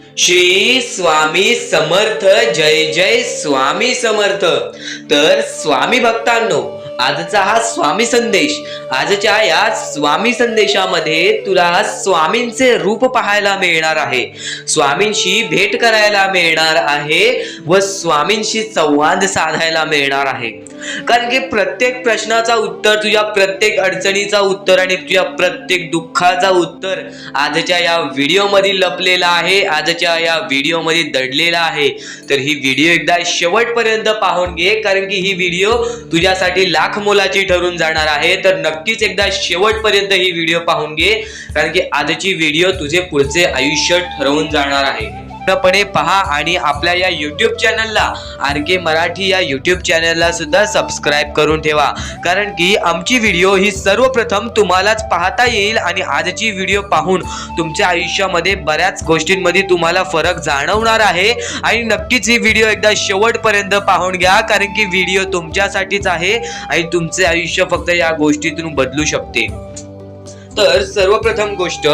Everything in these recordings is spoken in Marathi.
श्री स्वामी समर्थ. जय जय स्वामी समर्थ. तर स्वामी भक्तांनो, आजचा हा स्वामी संदेश, आजच्या या स्वामी संदेशामध्ये तुला स्वामींचे रूप पाहायला मिळणार आहे, स्वामींशी भेट करायला मिळणार आहे व स्वामींशी संवाद साधायला मिळणार आहे. कारण की प्रत्येक प्रश्नाचा उत्तर, तुझ्या प्रत्येक अडचणीचा उत्तर आणि तुझ्या प्रत्येक दुःखाचा उत्तर आजच्या या व्हिडिओ मध्ये लपलेला आहे, आजच्या या व्हिडिओ मध्ये दडलेला आहे. तर ही व्हिडिओ एकदा शेवटपर्यंत पाहून घे, कारण की ही व्हिडिओ तुझ्यासाठी लाख मोलाची ठरून जाणार आहे. तर नक्कीच एकदा शेवटपर्यंत ही व्हिडिओ पाहून घे, कारण की आजची व्हिडिओ तुझे पुढचे आयुष्य ठरवून जाणार आहे. पूर्णपणे पहा आणि आपल्या या YouTube चॅनलला, RK मराठी या YouTube चॅनलला सुद्धा सबस्क्राइब करून ठेवा, कारण की आमची व्हिडिओ ही सर्वप्रथम तुम्हालाच पाहता येईल आणि आजची व्हिडिओ पाहून तुमच्या आयुष्यामध्ये बऱ्याच गोष्टींमध्ये तुम्हाला फरक जाणवणार आहे. आणि नक्कीच ही व्हिडिओ एकदा शेवटपर्यंत पाहून घ्या, कारण की व्हिडिओ तुमच्यासाठीच आहे आणि तुमचे आयुष्य फक्त या गोष्टीतून बदलू शकते. तर सर्वप्रथम गोष्ट,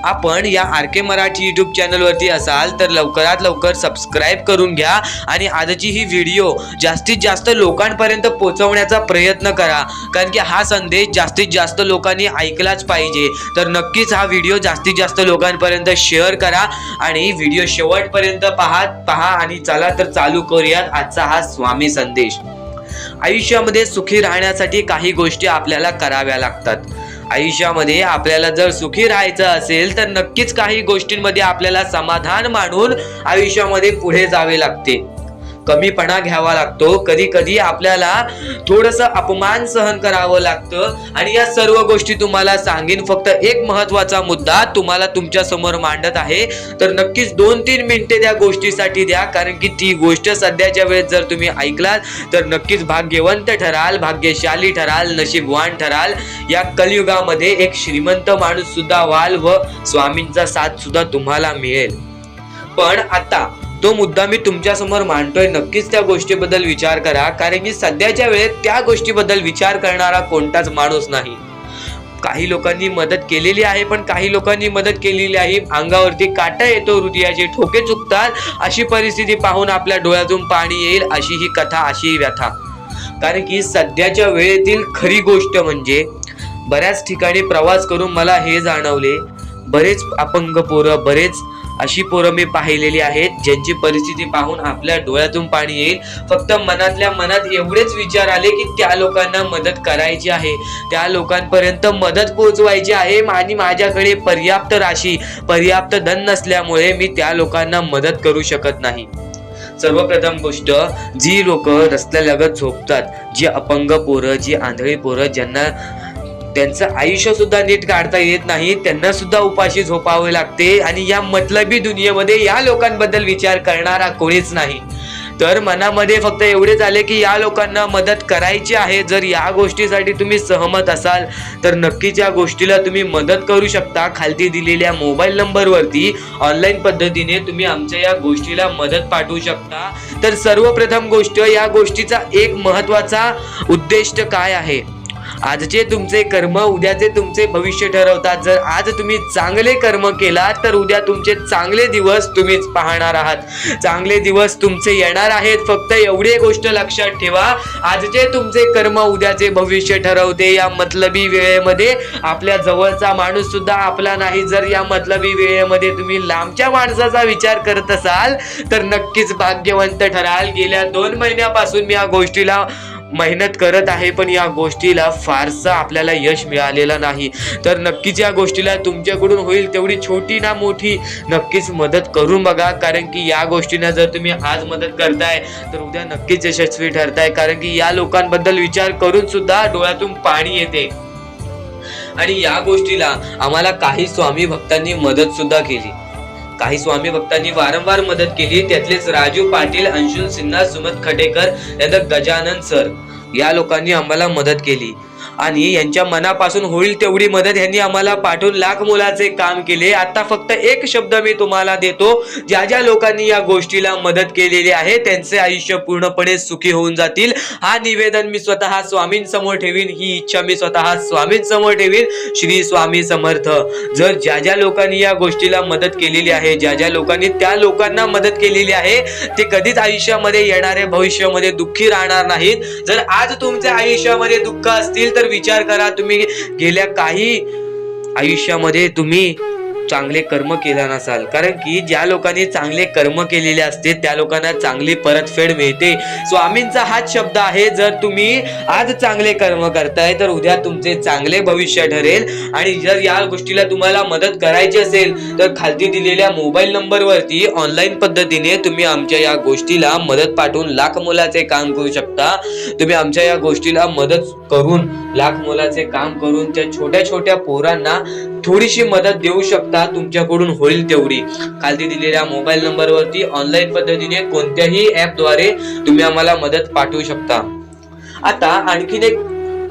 आपण या RK मराठी YouTube चॅनल वरती असाल तर लवकरात लवकर सबस्क्राइब करून घ्या आणि आजची ही व्हिडिओ जास्तीत जास्त लोकांपर्यंत पोहोचवण्याचा प्रयत्न करा, कारण की हा संदेश जास्तीत जास्त लोकांनी ऐकलाच पाहिजे. तर नक्कीच हा व्हिडिओ जास्तीत जास्त लोकांपर्यंत शेअर करा आणि व्हिडिओ शेवटपर्यंत पहा आणि चला तर चालू करूयात आजचा हा स्वामी संदेश. आयुष्यामध्ये सुखी राहण्यासाठी काही गोष्टी आपल्याला कराव्या लागतात. आयुष्यामध्ये आपल्याला जर सुखी राहायचं असेल तर नक्कीच काही गोष्टींमध्ये आपल्याला समाधान मानून आयुष्यामध्ये पुढे जावे लागते. कमीपणा घ्यावा लागतो, कधी कधी आपल्याला थोडंसं अपमान सहन करावं लागतं. आणि या सर्व गोष्टी तुम्हाला सांगेन, फक्त एक महत्वाचा मुद्दा तुम्हाला तुमच्या समोर मांडत आहे. तर नक्कीच 2-3 मिनिटे त्या गोष्टीसाठी द्या, कारण की ती गोष्ट सध्याच्या वेळेस जर तुम्ही ऐकलात तर नक्कीच भाग्यवंत ठराल, भाग्यशाली ठराल, नशीबवान ठराल. या कलियुगामध्ये एक श्रीमंत माणूस सुद्धा व्हाल व स्वामींचा साथ सुद्धा तुम्हाला मिळेल. पण आता तो मुद्दा मी तुमच्या समोर मांडतोय, नक्कीच त्या गोष्टीबद्दल विचार करा, कारण की सध्याच्या वेळेत त्या गोष्टीबद्दल विचार करणारा कोणताच माणूस नाही. काही लोकांनी मदत केलेली आहे, पण काही लोकांनी मदत केलेली आहे अंगावरती काटा येतो, हृदयाचे ठोके चुकतात, अशी परिस्थिती पाहून आपल्या डोळ्यातून पाणी येईल, अशी ही कथा, अशी ही व्यथा. कारण की सध्याच्या वेळेतील खरी गोष्ट म्हणजे, बऱ्याच ठिकाणी प्रवास करून मला हे जाणवले, बरेच अपंग पोरं, बरेच अशी पोरं मी पाहिलेली आहेत ज्यांची परिस्थिती पाहून आपल्या डोळ्यातून पाणी येईल. फक्त मनातल्या मनात एवढेच विचार आले की त्या लोकांना मदत करायची आहे, त्या लोकांपर्यंत मदत पोहोचवायची आहे आणि माझ्याकडे पर्याप्त राशी, पर्याप्त धन नसल्यामुळे मी त्या लोकांना मदत करू शकत नाही. सर्वप्रथम गोष्ट, जी लोक रस्त्यालगत झोपतात, जी अपंग पोरं, जी आंधळी पोरं, ज्यांना त्यांचं आयुष्य सुद्धा नीट काढता येत नाही, त्यांना सुद्धा उपाशी झोपावे लागते आणि या मतलबी दुनियेमध्ये या लोकांबद्दल विचार करणारा कोणीच नाही. तर मनामध्ये फक्त एवढेच आले की या लोकांना मदत करायची आहे. जर या गोष्टीसाठी तुम्ही सहमत असाल तर नक्कीच या गोष्टीला तुम्ही मदत करू शकता. खालती दिलेल्या मोबाईल नंबरवरती ऑनलाईन पद्धतीने तुम्ही आमच्या या गोष्टीला मदत पाठवू शकता. तर सर्वप्रथम गोष्ट, या गोष्टीचा एक महत्वाचा उद्दिष्ट काय आहे, आजचे तुमचे कर्म उद्याचे तुमचे भविष्य ठरवतात. जर आज तुम्ही चांगले कर्म केलात तर उद्या तुमचे चांगले दिवस तुम्हीच पाहणार आहात, चांगले दिवस तुमचे येणार आहेत. फक्त एवढी गोष्ट लक्षात ठेवा, आजचे तुमचे कर्म उद्याचे भविष्य ठरवते. या मतलबी वेळेमध्ये आपल्या जवळचा माणूस सुद्धा आपला नाही. जर या मतलबी वेळेमध्ये तुम्ही लांबच्या माणसाचा विचार करत असाल तर नक्कीच भाग्यवंत ठराल. गेल्या 2 महिन्यापासून मी या गोष्टीला मेहनत करत आहे, पण या गोष्टीला फारसा आपल्याला यश मिळालेलं नाही. तर नक्कीच या गोष्टीला तुमच्याकडून होईल तेवढी छोटी ना मोठी नक्कीच मदत करून बघा, कारण की या गोष्टींना जर तुम्ही आज मदत करताय तर उद्या नक्कीच यशस्वी ठरताय. कारण की या लोकांबद्दल विचार करून सुद्धा डोळ्यातून पाणी येते. आणि या गोष्टीला आम्हाला काही स्वामी भक्तांनी मदत सुद्धा केली, काही स्वामी भक्तांनी वारंवार मदत केली. त्यातलेच राजू पाटील, अंशुल सिन्हा, सुमत खटेकर, त्यानंतर गजानन सर, या लोकांनी आम्हाला मदत केली. आणि यांच्या मनापासून होईल तेवढी मदत यांनी आम्हाला पाठवून लाख मोलाचे काम केले. आता फक्त एक शब्द मी तुम्हाला देतो, ज्या ज्या लोकांनी या गोष्टीला मदत केलेली आहे त्यांचे आयुष्य पूर्णपणे सुखी होऊन जातील. हा निवेदन मी स्वतः स्वामींसमोर ठेवीन, ही इच्छा मी स्वतः स्वामींसमोर ठेवीन. श्री स्वामी समर्थ. जर ज्या ज्या लोकांनी या गोष्टीला मदत केलेली आहे, ज्या ज्या लोकांनी त्या लोकांना मदत केलेली आहे, ते कधीच आयुष्यामध्ये येणारे भविष्यामध्ये दुःखी राहणार नाहीत. जर आज तुमच्या आयुष्यामध्ये दुःख असतील तर विचार करा, तुम्ही गेल्या काही आयुष्यामध्ये तुम्ही चांगले कर्म केला नसाल. कारण की ज्या लोकांनी चांगले कर्म केलेले असते त्या लोकांना चांगली परतफेड मिळते. स्वामींचा हाच शब्द आहे, जर तुम्ही आज चांगले कर्म करताय तर उद्या तुमचे चांगले भविष्य ठरेल. आणि जर या गोष्टीला तुम्हाला मदत करायची असेल तर खालती दिलेल्या मोबाईल नंबरवरती ऑनलाईन पद्धतीने तुम्ही आमच्या या गोष्टीला मदत पाठवून लाख मोलाचे काम करू शकता. तुम्ही आमच्या या गोष्टीला मदत करून लाख मोलाचे काम करून त्या छोट्या छोट्या पोरांना थोडीशी मदत देऊ शकता, तुमच्याकडून होईल तेवढी. खाली दिलेल्या मोबाईल नंबरवरती ऑनलाईन पद्धतीने कोणत्याही ऍपद्वारे तुम्ही आम्हाला मदत पाठवू शकता. आता आणखीन एक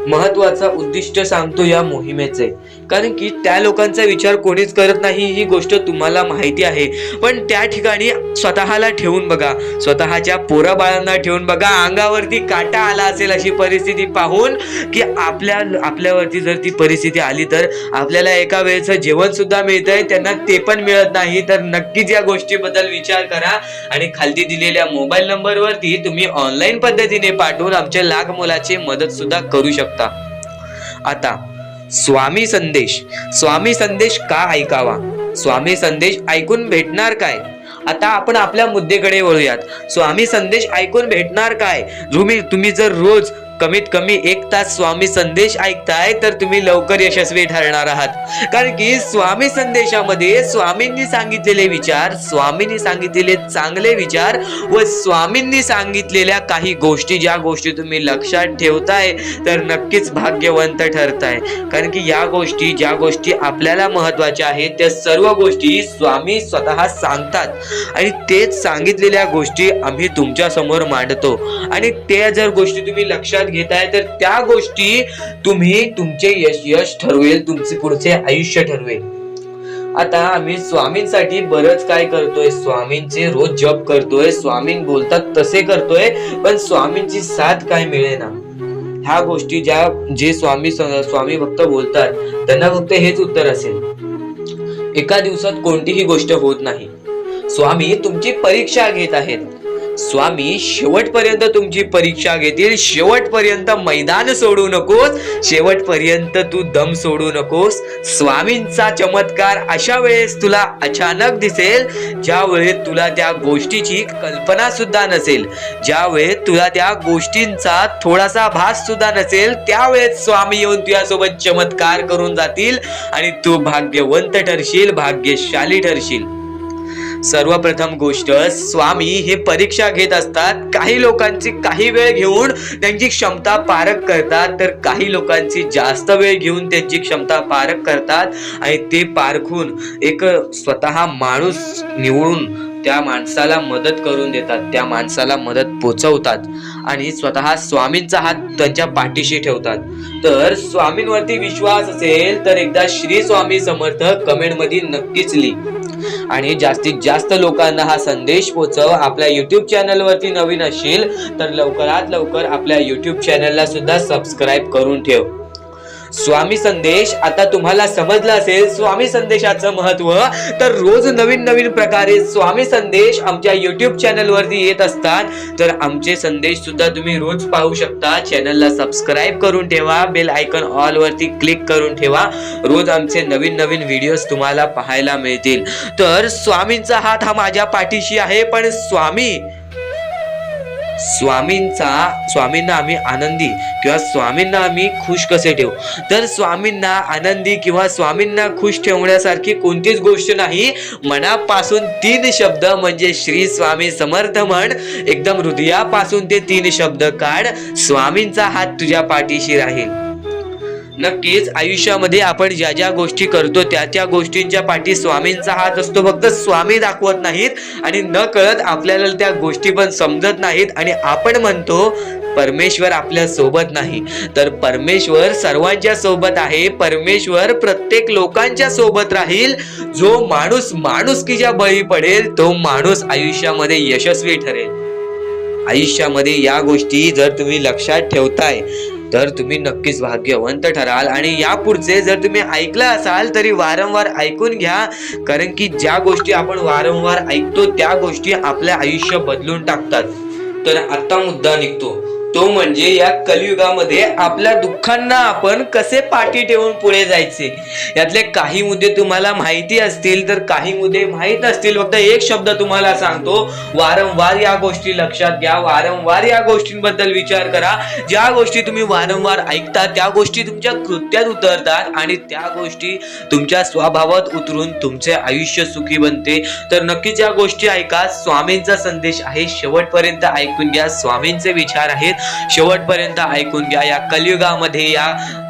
महत्वाचा उद्दिष्ट सांगतो या मोहिमेचे, कारण की त्या लोकांचा विचार कोणीच करत नाही, ही गोष्ट तुम्हाला माहिती आहे. पण त्या ठिकाणी स्वतःला ठेवून बघा, स्वतःच्या पोराबाळांना ठेवून बघा. अंगावरती काटा आला असेल अशी परिस्थिती पाहून की आपल्यावरती जर ती परिस्थिती आली तर आपल्याला एका वेळेचं जेवण सुद्धा मिळतंय, त्यांना ते पण मिळत नाही. तर नक्कीच या गोष्टीबद्दल विचार करा आणि खाली दिलेल्या मोबाईल नंबरवरती तुम्ही ऑनलाईन पद्धतीने पाठवून आमच्या लाख मोलाची मदत सुद्धा करू शकता. आता स्वामी संदेश. स्वामी संदेश का ऐकावा? स्वामी संदेश ऐकून भेटणार काय? आता आपण आपल्या मुद्द्याकडे वळूयात. स्वामी संदेश ऐकून भेटणार काय? तुम्ही जर रोज कमीत कमी 1 तास स्वामी संदेश ऐकताय तर तुम्ही लवकर यशस्वी ठरणार आहात. कारण की स्वामी संदेशामध्ये स्वामींनी सांगितलेले विचार, स्वामींनी सांगितलेले चांगले विचार व स्वामींनी सांगितलेल्या काही गोष्टी, ज्या गोष्टी तुम्ही लक्षात ठेवताय तर नक्कीच भाग्यवंत ठरताय. कारण की या गोष्टी, ज्या गोष्टी आपल्याला महत्वाच्या आहेत त्या सर्व गोष्टी स्वामी स्वतः सांगतात आणि तेच सांगितलेल्या गोष्टी आम्ही तुमच्या समोर मांडतो. आणि त्या जर गोष्टी तुम्ही लक्षात घेताय तर त्या गोष्टी तुमचे यश ठरवेल, तुमचे पुढचे आयुष्य ठरवेल. आता आम्ही स्वामींसाठी बरंच काय करतोय, स्वामींचे रोज जप करतोय, स्वामी बोलतात तसे करतोय, पण स्वामींची साथ काय मिळेना. ह्या गोष्टी जे स्वामी भक्त बोलतात त्यांना फक्त हेच उत्तर असेल, एका दिवसात कोणतीही गोष्ट होत नाही. स्वामी तुमची परीक्षा घेत आहेत. स्वामी शेवटपर्यंत तुमची परीक्षा घेतील. शेवटपर्यंत मैदान सोडू नकोस, शेवटपर्यंत तू दम सोडू नकोस. स्वामींचा चमत्कार अशा वेळेस तुला अचानक दिसेल ज्या वेळेस तुला त्या गोष्टीची कल्पना सुद्धा नसेल, ज्या वेळेस तुला त्या गोष्टींचा थोडासा भास सुद्धा नसेल, त्यावेळेस स्वामी येऊन तुझ्यासोबत चमत्कार करून जातील आणि तू भाग्यवंत ठरशील, भाग्यशाली ठरशील. सर्वप्रथम गोष्ट, स्वामी हे परीक्षा घेत असतात. काही लोकांची काही वेळ घेऊन त्यांची क्षमता पारख करतात, तर काही लोकांची जास्त वेळ घेऊन त्यांची क्षमता पारख करतात आणि ते पारखून एक स्वतः माणूस निवडून त्या माणसाला मदत करून देतात, त्या माणसाला मदत पोचवतात आणि स्वतः स्वामींचा हात त्यांच्या पाठीशी ठेवतात. तर स्वामींवरती विश्वास असेल तर एकदा श्री स्वामी समर्थ कमेंट मध्ये नक्कीच लिहा आणि जास्तीत जास्त लोकांना हा संदेश पोहोचव. आपल्या युट्यूब चॅनल वरती नवीन असशील तर लवकरात लवकर आपल्या युट्यूब चॅनलला सुद्धा सबस्क्राईब करून ठेव. स्वामी संदेश आता तुम्हाला समजलं असेल स्वामी संदेशाचं महत्व. तर रोज नवीन नवीन प्रकारे स्वामी संदेश आमच्या युट्यूब चॅनल वरती येत असतात, तर आमचे संदेश सुद्धा तुम्ही रोज पाहू शकता. चॅनलला सबस्क्राईब करून ठेवा, बेल आयकॉन ऑल वरती क्लिक करून ठेवा. रोज आमचे नवीन नवीन व्हिडिओज तुम्हाला पाहायला मिळतील. तर स्वामींचा हात हा माझ्या पाठीशी आहे, पण स्वामींना आम्ही आनंदी किंवा स्वामींना आम्ही खुश कसे ठेवू? तर स्वामींना आनंदी किंवा स्वामींना खुश ठेवण्यासारखी कोणतीच गोष्ट नाही. मनापासून 3 शब्द म्हणजे श्री स्वामी समर्थ म्हण. एकदम हृदयापासून ते 3 शब्द काढ. स्वामींचा हात तुझ्या पाठीशी राहील. नक्कीच आयुष्यामध्ये आपण ज्या ज्या गोष्टी करतो त्या गोष्टींच्या पाठी स्वामींचा हात असतो. फक्त स्वामी दाखवत नाहीत आणि न कळत आपल्याला त्या गोष्टी पण समजत नाहीत आणि आपण म्हणतो परमेश्वर आपल्या सोबत नाही. तर परमेश्वर सर्वांच्या सोबत आहे. परमेश्वर प्रत्येक लोकांच्या सोबत राहील. जो माणूस माणुसकीच्या बळी पडेल तो माणूस आयुष्यामध्ये यशस्वी ठरेल. आयुष्यामध्ये या गोष्टी जर तुम्ही लक्षात ठेवताय तर तुम्ही नक्कीच भाग्यवंत ठराल. आणि यापुढचे जर तुम्ही ऐकलं असाल तरी वारंवार ऐकून घ्या, कारण की ज्या गोष्टी आपण वारंवार ऐकतो त्या गोष्टी आपल्या आयुष्य बदलून टाकतात. तर आता मुद्दा निघतो तो म्हणजे या कलियुगामध्ये आपल्या दुःखांना आपण कसे पाठी ठेवून पुढे जायचे. यातले काही मुद्दे तुम्हाला माहिती असतील तर काही मुद्दे माहित असतील. फक्त एक शब्द तुम्हाला सांगतो, वारंवार या गोष्टी लक्षात घ्या. वारंवार या गोष्टींबद्दल विचार करा. ज्या गोष्टी तुम्ही वारंवार ऐकता त्या गोष्टी तुमच्या कृत्यात उतरतात आणि त्या गोष्टी तुमच्या स्वभावात उतरून तुमचे आयुष्य सुखी बनते. तर नक्कीच या गोष्टी ऐका. स्वामींचा संदेश आहे, शेवटपर्यंत ऐकून घ्या. स्वामींचे विचार आहेत, शेवटपर्यंत ऐकून घ्या. या कलियुगामध्ये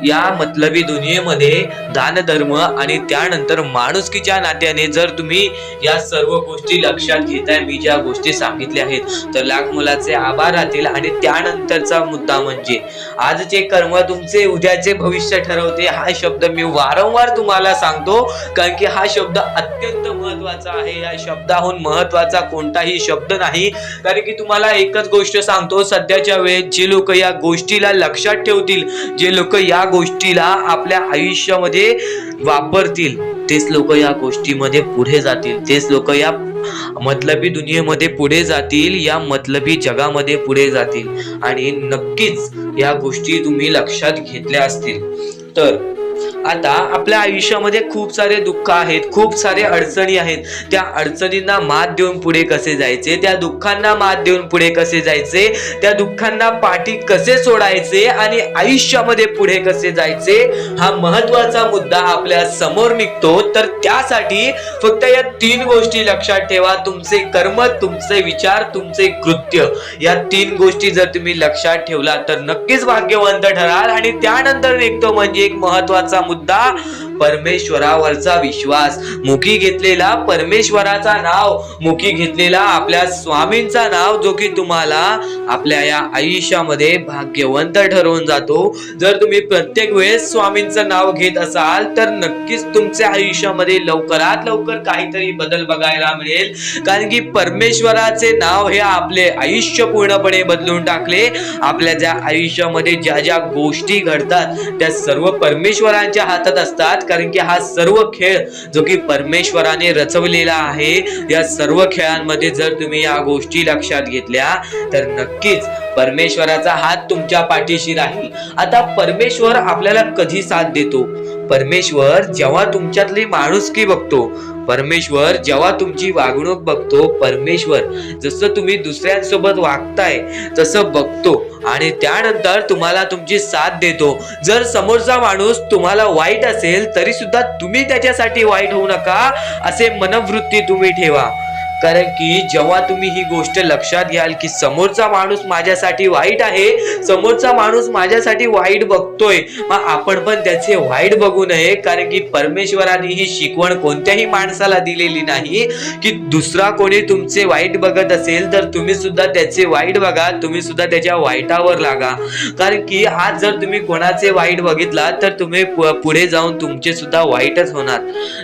या मतलबी दुनियेमध्ये दान धर्म आणि त्यानंतर माणुसकीच्या नात्याने जर तुम्ही या सर्व गोष्टी लक्षात घेताय, मी ज्या गोष्टी सांगितल्या आहेत, तर लाख मुलाचे आभार राहतील. आणि त्यानंतरचा मुद्दा म्हणजे आजचे कर्म तुमचे उद्याचे भविष्य ठरवते. हा शब्द मी वारंवार तुम्हाला सांगतो, कारण की हा शब्द अत्यंत महत्वाचा आहे. या शब्दाहून महत्वाचा कोणताही शब्द नाही. कारण की तुम्हाला एकच गोष्ट सांगतो, सध्याच्या वेळेत जे लोक या गोष्टीला लक्षात ठेवतील, जे लोक या गोष्टीला आपल्या आयुष्यामध्ये वापरतील, तेच लोक या गोष्टीमध्ये पुढे जातील. तेच लोक या मतलबी दुनियेमध्ये पुढे जातील, या मतलबी जगामध्ये पुढे जातील. आणि नक्कीच या गोष्टी तुम्ही लक्षात घेतल्या असतील. तर आता आपल्या आयुष्यामध्ये खूप सारे दुःख आहेत, खूप सारे अडचणी आहेत. त्या अडचणींना मात देऊन पुढे कसे जायचे, त्या दुःखांना मात देऊन पुढे कसे जायचे, त्या दुःखांना पाठी कसे सोडायचे आणि आयुष्यामध्ये पुढे कसे जायचे, हा महत्वाचा मुद्दा आपल्या समोर निघतो. तर त्यासाठी फक्त या 3 गोष्टी लक्षात ठेवा. तुमचे कर्म, तुमचे विचार, तुमचे कृत्य, या 3 गोष्टी जर तुम्ही लक्षात ठेवला तर नक्कीच भाग्यवंत ठराल. आणि त्यानंतर निघतो म्हणजे एक महत्वाचा मुद्दा, परमेश्वरावरचा विश्वास. मुखी घेतलेला परमेश्वराचा नाव, मुखी घेतलेला आपल्या स्वामींचा नाव, जो की तुम्हाला आपल्या या आयुष्यामध्ये भाग्यवंत ठरवून जातो. जर तुम्ही प्रत्येक वेळेस स्वामींचं नाव घेत असाल तर नक्कीच तुमच्या आयुष्यामध्ये लवकरात लवकर काहीतरी बदल बघायला मिळेल. कारण की परमेश्वराचे नाव हे आपले आयुष्य पूर्णपणे बदलून टाकले. आपल्या ज्या आयुष्यामध्ये ज्या ज्या गोष्टी घडतात त्या सर्व परमेश्वरांच्या हातात असतात. कारण की हा सर्व खेळ जो की परमेश्वराने रचवलेला आहे, या सर्व खेळांमध्ये जर तुम्ही या गोष्टी लक्षात घेतल्या तर नक्कीच परमेश्वराचा हात तुमच्या पाठीशी राहील. आता परमेश्वर आपल्याला कधी साथ देतो? परमेश्वर जेव्हा तुमच्यातली माणुसकी बघतो, परमेश्वर जेव्हा तुमची वागणूक बघतो, परमेश्वर जसं तुम्ही दुसऱ्यांसोबत वागताय तसं बघतो आणि त्यानंतर तुम्हाला तुमची साथ देतो. जर समोरचा माणूस तुम्हाला वाईट असेल तरी सुद्धा तुम्ही त्याच्यासाठी वाईट होऊ नका, असे मनोवृत्ती तुम्ही ठेवा. कारण की जेव्हा तुम्ही ही गोष्ट लक्षात घ्याल की समोरचा माणूस माझ्यासाठी वाईट आहे, समोरचा माणूस माझ्यासाठी वाईट बघतोय, मग आपण पण त्याचे वाईट बघू नये. कारण की परमेश्वराने ही शिकवण कोणत्याही माणसाला दिलेली नाही की दुसरा कोणी तुमचे वाईट बघत असेल तर तुम्ही सुद्धा त्याचे वाईट बघा, तुम्ही सुद्धा त्याच्या वाईटावर लागा. कारण की आज जर तुम्ही कोणाचे वाईट बघितला तर तुम्ही पुढे जाऊन तुमचे सुद्धा वाईटच होणार.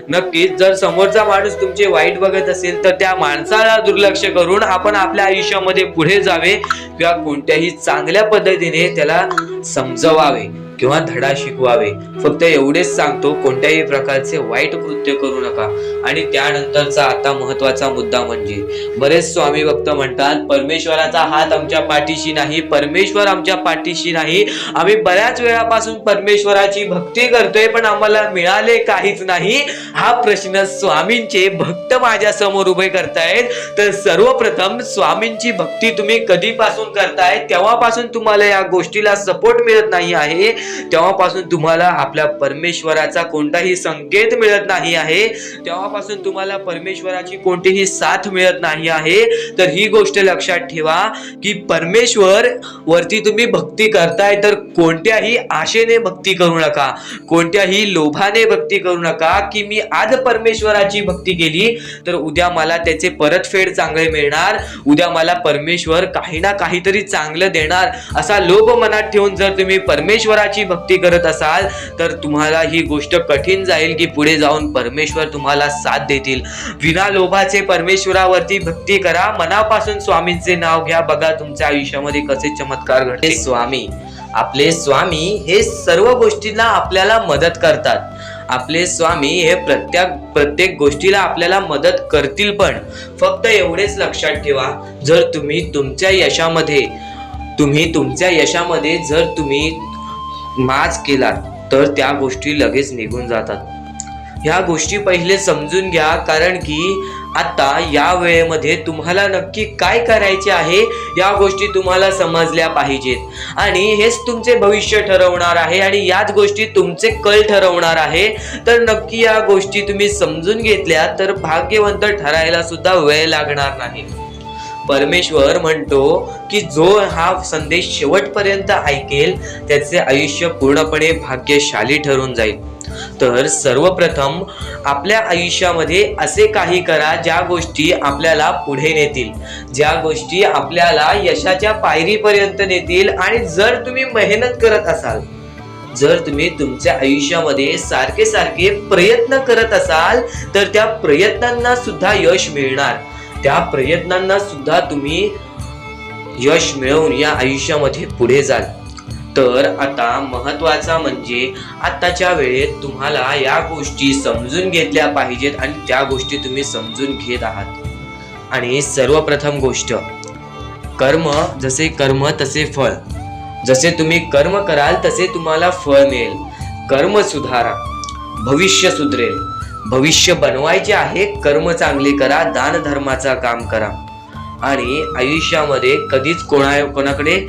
नक्कीच जर समोरचा माणूस तुमचे वाईट बघत असेल तर त्या माणसाला दुर्लक्ष करून आपण आपल्या आयुष्यामध्ये पुढे जावे किंवा कोणत्याही चांगल्या पद्धतीने त्याला समजवावे किंवा धडा शिकवावे. फक्त एवढेच सांगतो, कोणत्याही प्रकारचे वाईट कृत्य करू नका. आणि त्यानंतरचा आता महत्वाचा मुद्दा म्हणजे बरेच स्वामी भक्त म्हणतात परमेश्वराचा हात आमच्या पाठीशी नाही, परमेश्वर आमच्या पाठीशी नाही. आम्ही बऱ्याच वेळापासून परमेश्वराची भक्ती करतोय पण आम्हाला मिळाले काहीच नाही. हा प्रश्न स्वामींचे भक्त माझ्या समोर उभे करतायत. तर सर्वप्रथम स्वामींची भक्ती तुम्ही कधीपासून करताय तेव्हापासून तुम्हाला या गोष्टीला सपोर्ट मिळत नाही आहे, तेव्हापासून तुम्हाला आपल्या परमेश्वराचा कोणताही संकेत मिळत नाही आहे, तेव्हापासून तुम्हाला परमेश्वराची कोणतीही साथ मिळत नाही आहे. तर ही गोष्ट लक्षात ठेवा की परमेश्वर वरती तुम्ही भक्ती करताय तर कोणत्याही आशेने भक्ती करू नका, कोणत्याही लोभाने भक्ती करू नका की मी आज परमेश्वराची भक्ती केली तर उद्या मला त्याचे परतफेड चांगले मिळणार, उद्या मला परमेश्वर काही ना काहीतरी चांगलं देणार, असा लोभ मनात ठेवून जर तुम्ही परमेश्वराची भक्ती करत असाल तर तुम्हाला ही गोष्ट कठीण जाईल की पुढे जाऊन परमेश्वर तुम्हाला साथ देतील. विना लोभाचे परमेश्वरावरती भक्ती करा, मनापासून स्वामींचे नाव घ्या, बघा तुमच्या आयुष्यामध्ये कसे चमत्कार घडते. स्वामी, आपले स्वामी हे सर्व गोष्टींना आपल्याला मदत करतात. आपले स्वामी हे प्रत्येक गोष्टीला आपल्याला मदत करतील. पण फक्त एवढेच लक्षात ठेवा, जर तुम्ही तुमच्या यशामध्ये जर तुम्ही माज केलात तर त्या गोष्टी लगेच निघून जातात. ह्या गोष्टी पहिले समजून घ्या, कारण की आता या वेळेमध्ये तुम्हाला नक्की काय करायचे आहे या गोष्टी तुम्हाला समजल्या पाहिजेत आणि हेच तुमचे भविष्य ठरवणार आहे आणि याच गोष्टी तुमचे कल ठरवणार आहे. तर नक्की या गोष्टी तुम्ही समजून घेतल्या तर भाग्यवंत ठरायला सुद्धा वेळ लागणार नाही. परमेश्वर म्हणतो की जो हा संदेश शेवटपर्यंत ऐकेल त्याचे आयुष्य पूर्णपणे भाग्यशाली ठरून जाईल. तर सर्वप्रथम आपल्या आयुष्यामध्ये असे काही करा ज्या गोष्टी आपल्याला पुढे नेतील, ज्या गोष्टी आपल्याला यशाच्या पायरीपर्यंत नेतील. आणि जर तुम्ही मेहनत करत असाल, जर तुम्ही तुमच्या आयुष्यामध्ये सारखे सारखे प्रयत्न करत असाल तर त्या प्रयत्नांना सुद्धा यश मिळणार, त्या प्रयत्नांना सुद्धा तुम्ही यश मिळवून या आयुष्यामध्ये पुढे जाल. तर आता महत्वाचा म्हणजे आताच्या वेळेत तुम्हाला या गोष्टी समजून घेतल्या पाहिजेत आणि त्या गोष्टी तुम्ही समजून घेत आहात. आणि सर्वप्रथम गोष्ट, कर्म जसे कर्म तसे फळ. जसे तुम्ही कर्म कराल तसे तुम्हाला फळ मिळेल. कर्म सुधारा, भविष्य सुधरेल. भविष्य बनवायचे आहे, कर्म चांगले करा, दान धर्माचा काम करा आणि आयुष्यामध्ये कधीच कोणाकडे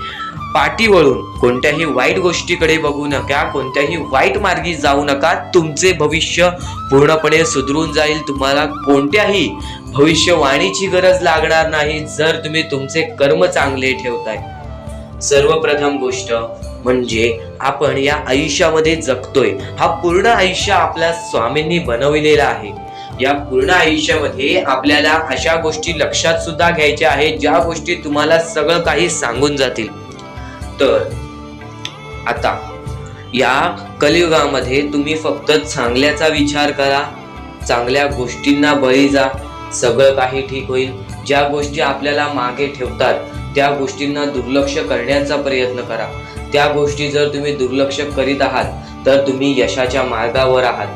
पाठी वळून कोणत्याही वाईट गोष्टीकडे बघू नका, कोणत्याही वाईट मार्गी जाऊ नका. तुमचे भविष्य पूर्णपणे सुधरून जाईल. तुम्हाला कोणत्याही भविष्यवाणीची गरज लागणार नाही जर तुम्ही तुमचे कर्म चांगले ठेवताय. सर्वप्रथम गोष्ट म्हणजे आपण या आयुष्यामध्ये जगतोय, हा पूर्ण आयुष्य आपल्या स्वामींनी बनविलेला आहे. या पूर्ण आयुष्यामध्ये आपल्याला अशा गोष्टी लक्षात सुद्धा घ्यायच्या आहेत ज्या गोष्टी तुम्हाला सगळं काही सांगून जातील. तर आता या कलियुगामध्ये तुम्ही फक्त चांगल्याचा विचार करा, चांगल्या गोष्टींना बळी जा, सगळं काही ठीक होईल. ज्या गोष्टी आपल्याला मागे ठेवतात त्या गोष्टींना दुर्लक्ष करण्याचा प्रयत्न करा. त्या गोष्टी जर तुम्ही दुर्लक्ष करीत आहात तर तुम्ही यशाच्या मार्गावर आहात.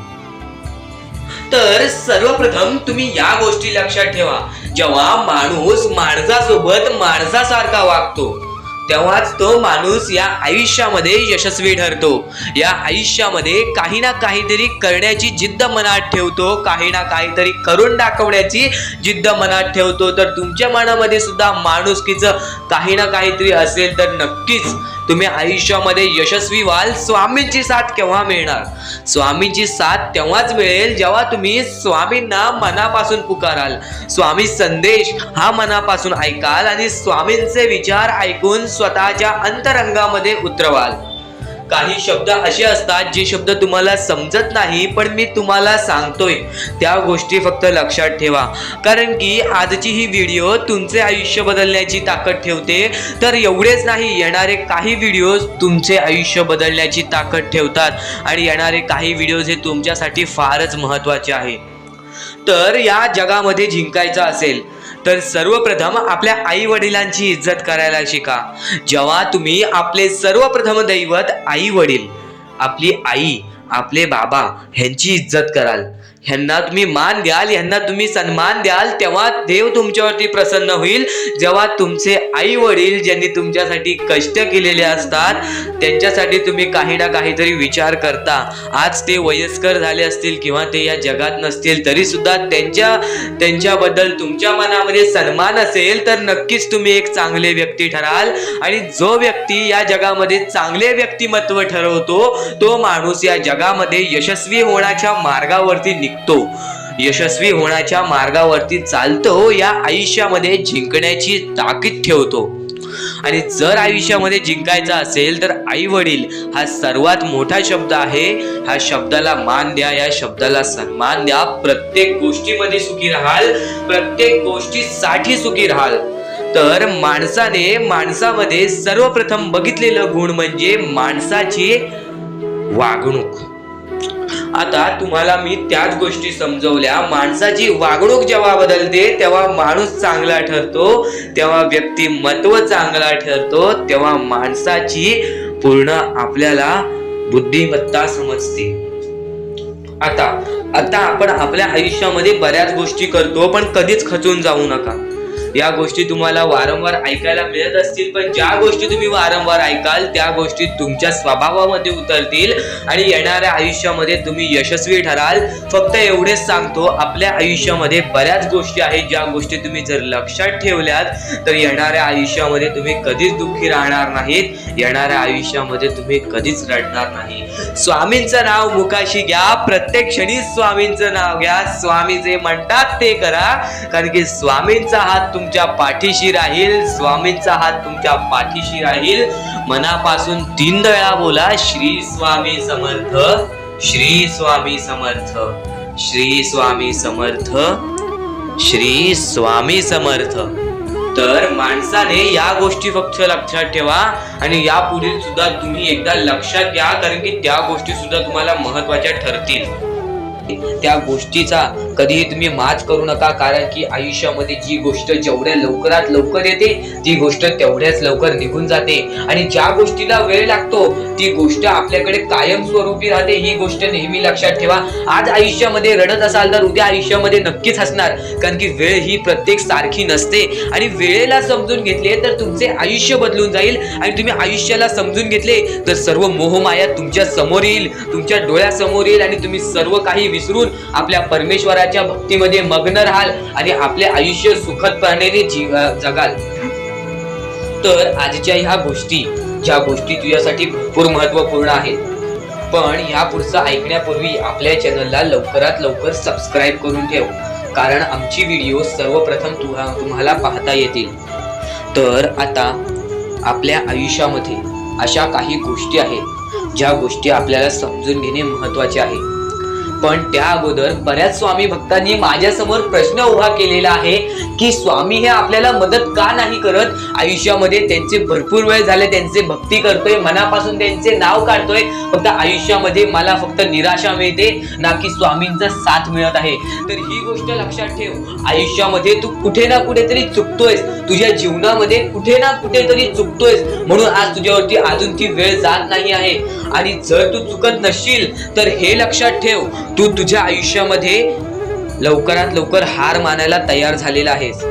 तर सर्वप्रथम तुम्ही या गोष्टी लक्षात ठेवा, जेव्हा माणूस माणसासोबत माणसासारखा वागतो तेव्हाच तो माणूस या आयुष्यामध्ये यशस्वी ठरतो. या आयुष्यामध्ये काही ना काहीतरी करण्याची जिद्द मनात ठेवतो, काही ना काहीतरी करून दाखवण्याची जिद्द मनात ठेवतो. तर तुमच्या मनामध्ये सुद्धा माणुसकीचं काही ना काहीतरी असेल तर नक्कीच तुम्ही आयुष्यामध्ये यशस्वी व्हाल. स्वामींची साथ केव्हा मिळणार? स्वामींची साथ तेव्हाच मिळेल जेव्हा तुम्ही स्वामींना मनापासून पुकाराल, स्वामी संदेश हा मनापासून ऐकाल आणि स्वामींचे विचार ऐकून स्वतःच्या अंतरंगामध्ये उतरवाल. काही शब्द असे असतात जे शब्द तुम्हाला समजत नाही, पण मी तुम्हाला सांगतोय त्या गोष्टी फक्त लक्षात ठेवा, कारण की आजची ही व्हिडिओ तुमचे आयुष्य बदलण्याची ताकद ठेवते. तर एवढेच नाही, येणारे काही व्हिडिओज तुमचे आयुष्य बदलण्याची ताकद ठेवतात आणि येणारे काही व्हिडिओज हे तुमच्यासाठी फारच महत्त्वाचे आहे. तर या जगामध्ये जिंकायचं असेल तर सर्वप्रथम आपल्या आई वडिलांची इज्जत करायला शिका. जेव्हा तुम्ही आपले सर्वप्रथम दैवत आई वडील, आपली आई, आपले बाबा ह्यांची इज्जत कराल, ह्यांना तुम्ही मान द्याल, ह्यांना तुम्ही सन्मान द्याल, तेव्हा देव तुमच्यावरती प्रसन्न होईल. जेव्हा तुमचे आई वडील ज्यांनी तुमच्यासाठी कष्ट केलेले असतात त्यांच्यासाठी तुम्ही काही ना काहीतरी विचार करता, आज ते वयस्कर झाले असतील किंवा ते या जगात नसतील तरी सुद्धा त्यांच्याबद्दल तुमच्या मनामध्ये सन्मान असेल तर नक्कीच तुम्ही एक चांगले व्यक्ती ठराल. आणि जो व्यक्ती या जगामध्ये चांगले व्यक्तिमत्व ठरवतो तो माणूस या जगामध्ये यशस्वी होण्याच्या मार्गावरती यशस्वी होण्याच्या मार्गावरती चालतो, या आयुष्यामध्ये जिंकण्याची ताकीद ठेवतो. आणि जर आयुष्यामध्ये जिंकायचं असेल तर आई वडील हा सर्वात मोठा शब्द आहे. ह्या शब्दाला मान द्या, या शब्दाला सन्मान द्या. प्रत्येक गोष्टीमध्ये सुखी राहाल, प्रत्येक गोष्टीसाठी सुखी राहाल. तर माणसामध्ये सर्वप्रथम बघितलेलं गुण म्हणजे माणसाची वागणूक. आता तुम्हाला मी त्याच गोष्टी समजवल्या. माणसाची वागणूक जेव्हा बदलते तेव्हा माणूस चांगला ठरतो, तेव्हा व्यक्तिमत्व चांगला ठरतो, तेव्हा माणसाची पूर्ण आपल्याला बुद्धिमत्ता समजते. आता आपण आपल्या आयुष्यामध्ये बऱ्याच गोष्टी करतो, पण कधीच खचून जाऊ नका. या गोष्टी तुम्हाला वारंवार ऐकायला मिळत असतील, पण ज्या गोष्टी तुम्ही वारंवार ऐकाल त्या गोष्टी तुमच्या स्वभावामध्ये उतरतील आणि येणाऱ्या आयुष्यामध्ये तुम्ही यशस्वी ठराल. फक्त एवढेच सांगतो, आपल्या आयुष्यामध्ये बऱ्याच गोष्टी आहेत ज्या गोष्टी तुम्ही जर लक्षात ठेवल्यात तर येणाऱ्या आयुष्यामध्ये तुम्ही कधीच दुःखी राहणार नाहीत, येणाऱ्या आयुष्यामध्ये तुम्ही कधीच रडणार नाही. स्वामींचं नाव मुखाशी घ्या, प्रत्येक क्षणी स्वामींचं नाव घ्या. स्वामी जे म्हणतात ते करा, कारण की स्वामींचा हात तुमच्या पाठीशी राहील, स्वामींचा हात तुमच्या पाठीशी राहील. मनापासून 3 वेळा बोला, श्री स्वामी समर्थ, श्री स्वामी समर्थ, श्री स्वामी समर्थ, श्री स्वामी समर्थ. तर माणसाने या गोष्टी फक्त लक्षात ठेवा आणि यापुढील सुद्धा तुम्ही एकदा लक्षात घ्या, कारण की त्या गोष्टी सुद्धा तुम्हाला महत्वाच्या ठरतील. त्या गोष्टीचा कधीही तुम्ही माज करू नका, कारण की आयुष्यामध्ये जी गोष्ट जेवढ्या लवकरात लवकर येते ती गोष्ट तेवढ्याच लवकर निघून जाते, आणि ज्या गोष्टीला वेळ लागतो ती गोष्ट आपल्याकडे कायम स्वरूपी राहते. ही गोष्ट नेहमी लक्षात ठेवा. आज आयुष्यामध्ये रडत असाल तर उद्या आयुष्यामध्ये नक्कीच हसणार, कारण की वेळ ही प्रत्येक सारखी नसते. आणि वेळेला समजून घेतले तर तुमचे आयुष्य बदलून जाईल, आणि तुम्ही आयुष्याला समजून घेतले तर सर्व मोहमाया तुमच्या समोर येईल, तुमच्या डोळ्यासमोर येईल, आणि तुम्ही सर्व काही विसरून आपल्या परमेश्वराच्या भक्तीमध्ये मग्न राहाल आणि आपले आयुष्य सुखदपणे जगाल. तर आजच्या ह्या गोष्टी, ज्या गोष्टी तुझ्यासाठी भरपूर महत्वपूर्ण आहेत, पण ह्या पुढचं ऐकण्यापूर्वी आपल्या चॅनलला लवकरात लवकर सबस्क्राईब करून ठेव, कारण आमची व्हिडिओ सर्वप्रथम तुम्हाला पाहता येतील. तर आता आपल्या आयुष्यामध्ये अशा काही गोष्टी आहेत ज्या गोष्टी आपल्याला समजून घेणे महत्वाचे आहे. पण त्या अगोदर बऱ्याच स्वामी भक्तांनी माझ्या समोर प्रश्न उभा केलेला आहे की स्वामी हे आपल्याला मदत का नाही करत. आयुष्यामध्ये त्यांचे भरपूर वेळ झाले, त्यांचे भक्ती करतोय, मनापासून त्यांचे नाव काढतोय, फक्त आयुष्यामध्ये मला फक्त निराशा मिळते, ना की स्वामींचा साथ मिळत आहे. तर ही गोष्ट लक्षात ठेव, आयुष्यामध्ये तू कुठे ना कुठेतरी चुकतोयस, तुझ्या जीवनामध्ये कुठे ना कुठेतरी चुकतोयस, म्हणून आज तुझ्यावरती अजून ती वेळ जात नाही आहे. आणि जर तू चुकत नसशील तर हे लक्षात ठेव, तू तुझ्या आयुष्यामध्ये लवकरात लवकर हार मानायला तयार झालेला आहेस.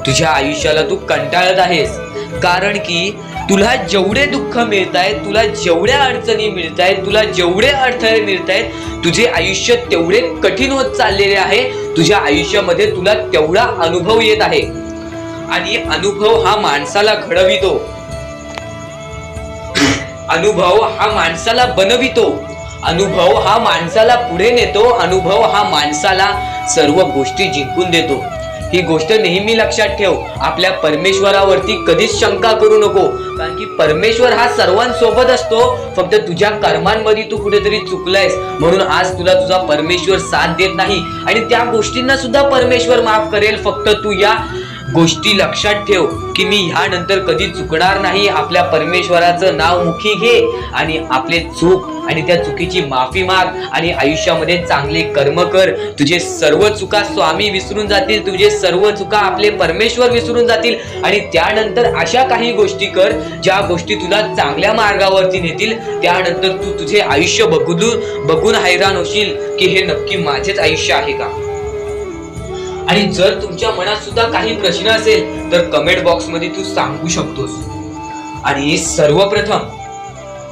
तुझ्या आयुष्याला तू कंटाळत आहेस, कारण की तुला जेवढे दुःख मिळतायत, तुला जेवढ्या अडचणी मिळतायत, तुला जेवढे अडथळे मिळतायत, तुझे आयुष्य तेवढे कठीण होत चाललेले आहे. तुझ्या आयुष्यामध्ये तुला तेवढा अनुभव येत आहे, आणि अनुभव हा माणसाला घडवितो, अनुभव हा माणसाला बनवितो, अनुभव हा माणसाला पुढे नेतो, अनुभव हा माणसाला सर्व गोष्टी जिंकून देतो. ही गोष्ट नेहमी लक्षात ठेव. आपल्या परमेश्वरावरती कधीच शंका करू नको, कारण की परमेश्वर हा सर्वांसोबत असतो. फक्त तुझ्या कर्मांमध्ये तू कुठेतरी चुकलायस, म्हणून आज तुला तुझा परमेश्वर साथ देत नाही, आणि त्या गोष्टींना सुद्धा परमेश्वर माफ करेल. फक्त तू या गोष्टी लक्षात ठेव की मी ह्यानंतर कधी चुकणार नाही. आपल्या परमेश्वराचं नाव मुखी घे आणि आपले चूक आणि त्या चुकीची माफी माग, आणि आयुष्यामध्ये चांगले कर्म कर. तुझे सर्व चुका स्वामी विसरून जातील, तुझे सर्व चुका आपले परमेश्वर विसरून जातील, आणि त्यानंतर अशा काही गोष्टी कर ज्या गोष्टी तुला चांगल्या मार्गावरती नेतील. त्यानंतर तू तुझे आयुष्य बघून हैराण होशील की हे नक्की माझेच आयुष्य आहे का. आणि जर तुमच्या मनात सुद्धा काही प्रश्न असेल तर कमेंट बॉक्स मध्ये तू सांगू शकतोस. आणि सर्वप्रथम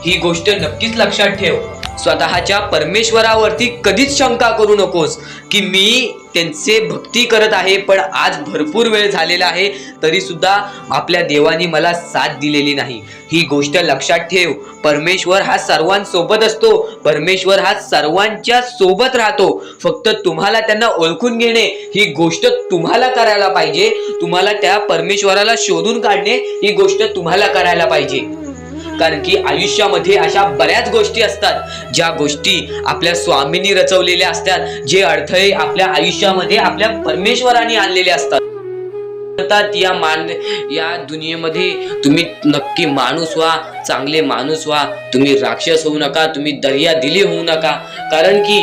ही गोष्ट नक्कीच लक्षात ठेव, स्वतःच्या परमेश्वरावरती कधीच शंका करू नकोस की मी त्यांचे भक्ती करत आहे पण आज भरपूर वेळ झालेला आहे तरी सुद्धा आपल्या देवानी मला साथ दिलेली नाही. ही गोष्ट लक्षात ठेव. परमेश्वर हा सर्वांसोबत असतो. परमेश्वर हा सर्वांच्या सोबत राहतो. फक्त तुम्हाला त्यांना ओळखून घेणे ही गोष्ट तुम्हाला करायला पाहिजे. तुम्हाला त्या परमेश्वराला शोधून काढणे ही गोष्ट तुम्हाला करायला पाहिजे. कारण की आयुष्यामध्ये अशा बऱ्याच गोष्टी असतात ज्या गोष्टी आपल्या स्वामींनी रचवलेल्या असतात. जे अडथळे आपल्या आयुष्यामध्ये आपल्या परमेश्वराने आणलेले असतात. या दुनियेमध्ये तुम्ही नक्की माणूस व्हा, चांगले माणूस व्हा. तुम्ही राक्षस होऊ नका, तुम्ही दर्या दिली होऊ नका. कारण की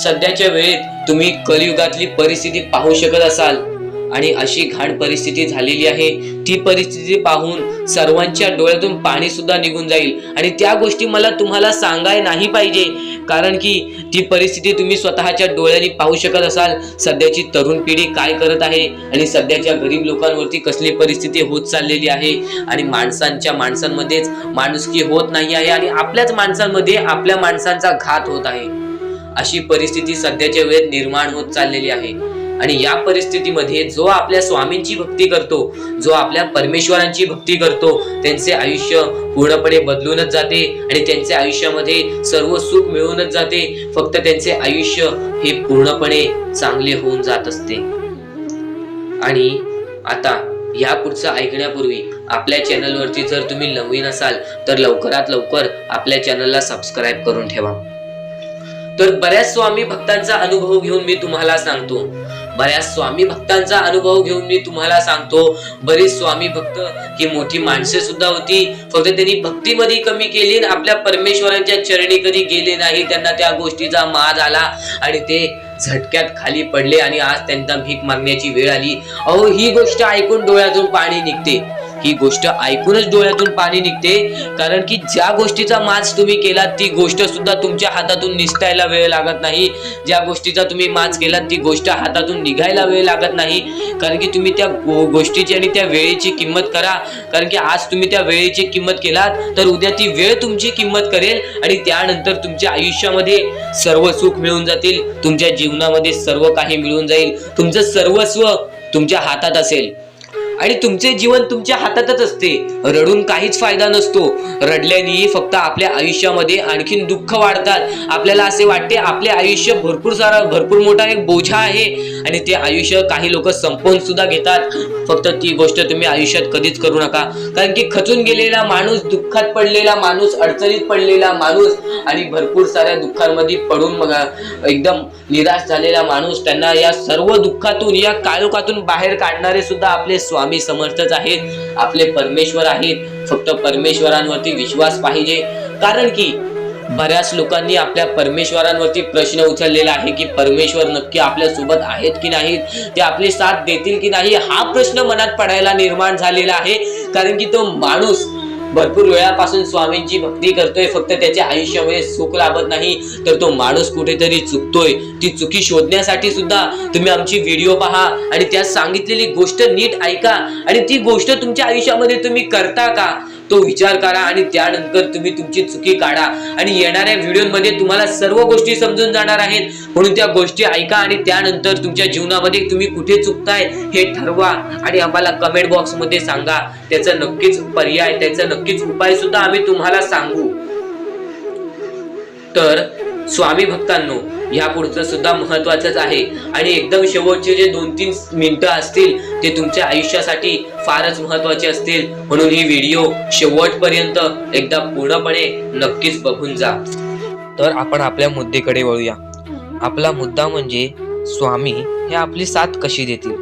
सध्याच्या वेळेत तुम्ही कलियुगातली परिस्थिती पाहू शकत असाल आणि अशी घाण परिस्थिती झालेली आहे. ती परिस्थिती पाहून सर्वांच्या डोळ्यातून पाणी सुद्धा निघून जाईल आणि त्या गोष्टी मला तुम्हाला सांगाय नाही पाहिजे. कारण की ती परिस्थिती तुम्ही स्वतःच्या डोळ्यांनी पाहू शकत असाल. सध्याची तरुण पिढी काय करत आहे आणि सध्याच्या गरीब लोकांवरती कसली परिस्थिती होत चाललेली आहे आणि माणसांमध्येच माणुसकी होत नाही आहे आणि आपल्याच माणसांमध्ये आपल्या माणसांचा घात होत आहे. अशी परिस्थिती सध्याच्या वेळेत निर्माण होत चाललेली आहे. आणि या परिस्थितीमध्ये जो आपल्या स्वामींची भक्ती करतो, जो आपल्या परमेश्वरांची भक्ती करतो, त्यांचे आयुष्य पूर्णपणे बदलूनच जाते आणि त्यांच्या आयुष्यामध्ये सर्व सुख मिळूनच जाते. फक्त त्यांचे आयुष्य हे पूर्णपणे चांगले होऊन जात असते. आणि आता या पुढचं ऐकण्यापूर्वी आपल्या चॅनलवरती जर तुम्ही नवीन असाल तर लवकरात लवकर आपल्या चॅनलला सबस्क्राईब करून ठेवा. तर बऱ्याच स्वामी भक्तांचा अनुभव घेऊन मी तुम्हाला सांगतो. बरेच स्वामी भक्त ही मोठी माणसे सुद्धा होती. फक्त त्यांनी भक्तीमध्ये कमी केली आणि आपल्या परमेश्वरांच्या चरणी कधी गेले नाही. त्यांना त्या गोष्टीचा माज आला आणि ते झटक्यात खाली पडले आणि आज त्यांना भीक मागण्याची वेळ आली. अहो, ही गोष्ट ऐकून डोळ्यातून पाणी निघते. ही गोष्ट ऐकूनच डोळ्यातून पाणी निघते. कारण की ज्या गोष्टीचा माज तुम्ही केला ती गोष्ट सुद्धा तुमच्या हातातून निसटायला वेळ लागत नाही. ज्या गोष्टीचा तुम्ही माज केला ती गोष्ट हातातून निघायला वेळ लागत नाही. कारण की तुम्ही त्या गोष्टीची आणि त्या वेळेची किंमत करा. कारण की आज तुम्ही त्या वेळेची किंमत केलात तर उद्या ती वेळ तुमची किंमत करेल आणि त्यानंतर तुमच्या आयुष्यामध्ये सर्व सुख मिळून जातील. तुमच्या जीवनामध्ये सर्व काही मिळून जाईल. तुमचं सर्वस्व तुमच्या हातात असेल आणि तुमचे जीवन तुमच्या हातातच असते. रडून काहीच फायदा नसतो. रडल्याने फक्त आपल्या आयुष्यामध्ये आणखीन दुःख वाढतात. आपल्याला असे वाटते आपले आयुष्य भरपूर मोठा एक बोझा आहे आणि ते आयुष्य काही लोक संपवून सुद्धा घेतात. फक्त ती गोष्ट तुम्ही आयुष्यात कधीच करू नका. कारण की खचून गेलेला माणूस, दुःखात पडलेला माणूस, अडचणीत पडलेला माणूस आणि भरपूर साऱ्या दुःखांमध्ये पडून एकदम निराश झालेला माणूस, त्यांना या सर्व दुःखातून, या काळोखातून बाहेर काढणारे सुद्धा आपले स्वामी समर्थच आहेत, आपले परमेश्वर आहेत. फक्त परमेश्वरांवरती विश्वास पाहिजे. कारण की बऱ्याच लोकांनी आपल्या परमेश्वरांवरती प्रश्न उचललेला आहे की परमेश्वर नक्की आपल्या सोबत आहेत की नाहीत, ते आपली साथ देतील की नाही, हा प्रश्न मनात पडायला निर्माण झालेला आहे. कारण की तो माणूस भरपूर वेळापासून स्वामींची भक्ती करतोय, फक्त त्याच्या आयुष्यामध्ये सुख लाभत नाही, तर तो माणूस कुठेतरी चुकतोय. ती चुकी शोधण्यासाठी सुद्धा तुम्ही आमची व्हिडिओ पहा आणि त्यात सांगितलेली गोष्ट नीट ऐका आणि ती गोष्ट तुमच्या आयुष्यामध्ये तुम्ही करता का तो विचार करा आणि त्यानंतर तुम्ही तुमची चुकी काढा. आणि येणाऱ्या व्हिडिओमध्ये तुम्हाला सर्व गोष्टी समजून जाणार आहेत. म्हणून त्या गोष्टी ऐका आणि त्यानंतर तुमच्या जीवनामध्ये तुम्ही कुठे चुकताय हे ठरवा आणि आम्हाला कमेंट बॉक्स मध्ये सांगा. त्याचा नक्कीच पर्याय, त्याचा नक्कीच उपाय सुद्धा आम्ही तुम्हाला सांगू. तर स्वामी भक्तांनो, या पुढचं सुद्धा महत्वाचंच आहे आणि एकदम शेवटचे जे 2-3 मिनिटं असतील ते तुमच्या आयुष्यासाठी फारच महत्वाचे असतील. म्हणून ही व्हिडिओ शेवटपर्यंत एकदा पूर्णपणे नक्कीच बघून जा. तर आपण आपल्या मुद्द्याकडे वळूया. आपला मुद्दा म्हणजे स्वामी हे आपली साथ कशी देतील,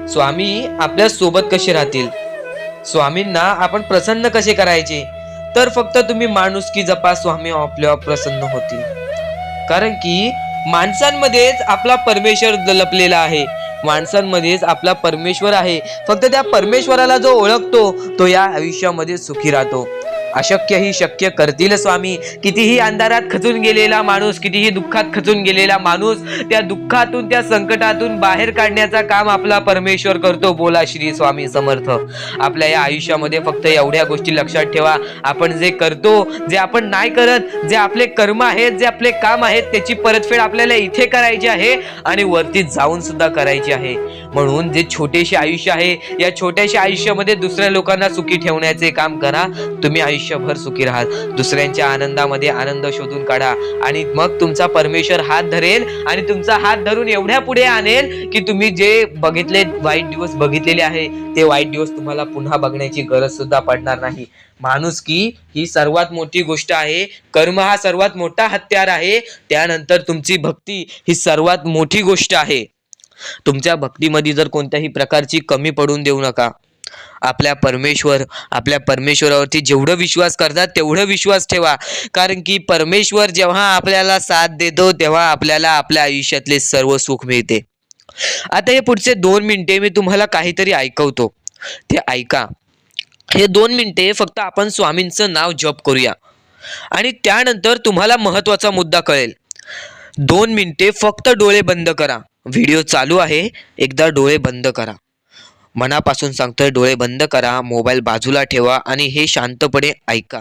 स्वामी आपल्या सोबत कसे राहतील, स्वामींना आपण प्रसन्न कसे करायचे. तर फक्त तुम्ही माणुसकी जपा, स्वामी आपल्यावर प्रसन्न होतील. कारण की माणसांमध्येच आपला परमेश्वर लपलेला आहे, माणसांमध्येच आपला परमेश्वर आहे. फक्त त्या परमेश्वराला जो ओळखतो तो या आयुष्यामध्ये सुखी राहतो. अशक्यही शक्य करतील स्वामी. कितीही अंधारात खचून गेलेला माणूस, कितीही दुःखात खचून गेलेला माणूस त्या दुःखातून, त्या संकटातून बाहेर काढण्याचा काम आपला परमेश्वर करतो. बोला श्री स्वामी समर्थ. आपल्या या आयुष्यामध्ये फक्त एवढ्या गोष्टी लक्षात ठेवा, आपण जे करतो, जे आपण नाही करत, जे आपले कर्म आहेत, जे आपले काम आहेत, त्याची परतफेड आपल्याला इथे करायची आहे आणि वरती जाऊन सुद्धा करायची आहे. म्हणून जे छोटेसे आयुष्य आहे, या छोट्याशा आयुष्यामध्ये दुसऱ्या लोकांना सुखी ठेवण्याचे काम करा. तुम्ही आयुष्यभर सुखी राहा. दुसऱ्यांच्या आनंदामध्ये आनंद शोधून काढा आणि मग तुमचा परमेश्वर हात धरेल आणि तुमचा हात धरून एवढ्या पुढे आणेल की तुम्ही जे बघितले, वाईट दिवस बघितलेले आहे, ते वाईट दिवस तुम्हाला पुन्हा बघण्याची गरज सुद्धा पडणार नाही. माणुसकी ही सर्वात मोठी गोष्ट आहे. कर्म हा सर्वात मोठा हत्यार आहे. त्यानंतर तुमची भक्ती ही सर्वात मोठी गोष्ट आहे. तुमच्या भक्तीमध्ये जर कोणत्याही प्रकारची कमी पडून देऊ नका. आपल्या परमेश्वरावरती जेवढं विश्वास करतात तेवढं विश्वास ठेवा. कारण की परमेश्वर जेव्हा आपल्याला साथ देतो तेव्हा आपल्याला आपल्या आयुष्यातले सर्व सुख मिळते. आता हे पुढचे 2 मिनिटे मी तुम्हाला काहीतरी ऐकवतो, ते ऐका. हे 2 मिनिटे फक्त आपण स्वामींचं नाव जप करूया आणि त्यानंतर तुम्हाला महत्वाचा मुद्दा कळेल. 2 मिनिटे फक्त डोळे बंद करा. व्हिडिओ चालू आहे, एकदा डोळे बंद करा. मनापासून सांगतोय, डोळे बंद करा, मोबाईल बाजूला ठेवा आणि हे शांतपणे ऐका.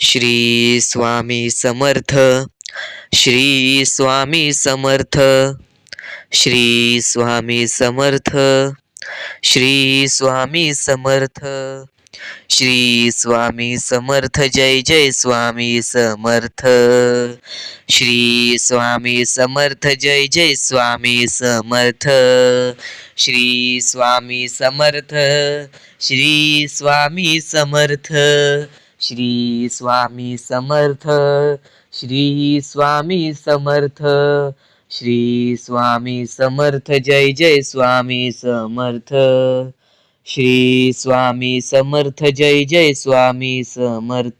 श्री स्वामी समर्थ, श्री स्वामी समर्थ, श्री स्वामी समर्थ, श्री स्वामी समर्थ, श्री स्वामी समर्थ. जय जय स्वामी समर्थ. श्री स्वामी समर्थ. जय जय स्वामी समर्थ. श्री स्वामी समर्थ. श्री स्वामी समर्थ. श्री स्वामी समर्थ. श्री स्वामी समर्थ. श्री स्वामी समर्थ. जय जय स्वामी समर्थ. श्री स्वामी समर्थ. जय जय स्वामी समर्थ.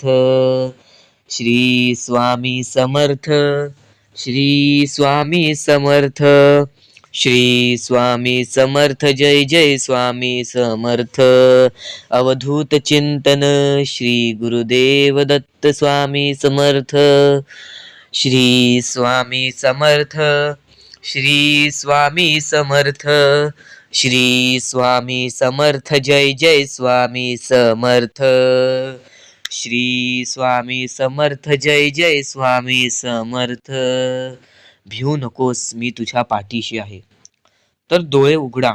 श्री स्वामी समर्थ. श्री स्वामी समर्थ. श्री स्वामी समर्थ. जय जय स्वामी समर्थ. अवधूत चिंतन श्री गुरुदेव दत्त स्वामी समर्थ. श्री स्वामी समर्थ. श्री स्वामी समर्थ. श्री स्वामी समर्थ. जय जय स्वामी समर्थ. श्री स्वामी समर्थ. जय जय स्वामी समर्थ. भिवू नकोस, मी तुझ्या पाठीशी आहे. तर डोळे उघडा.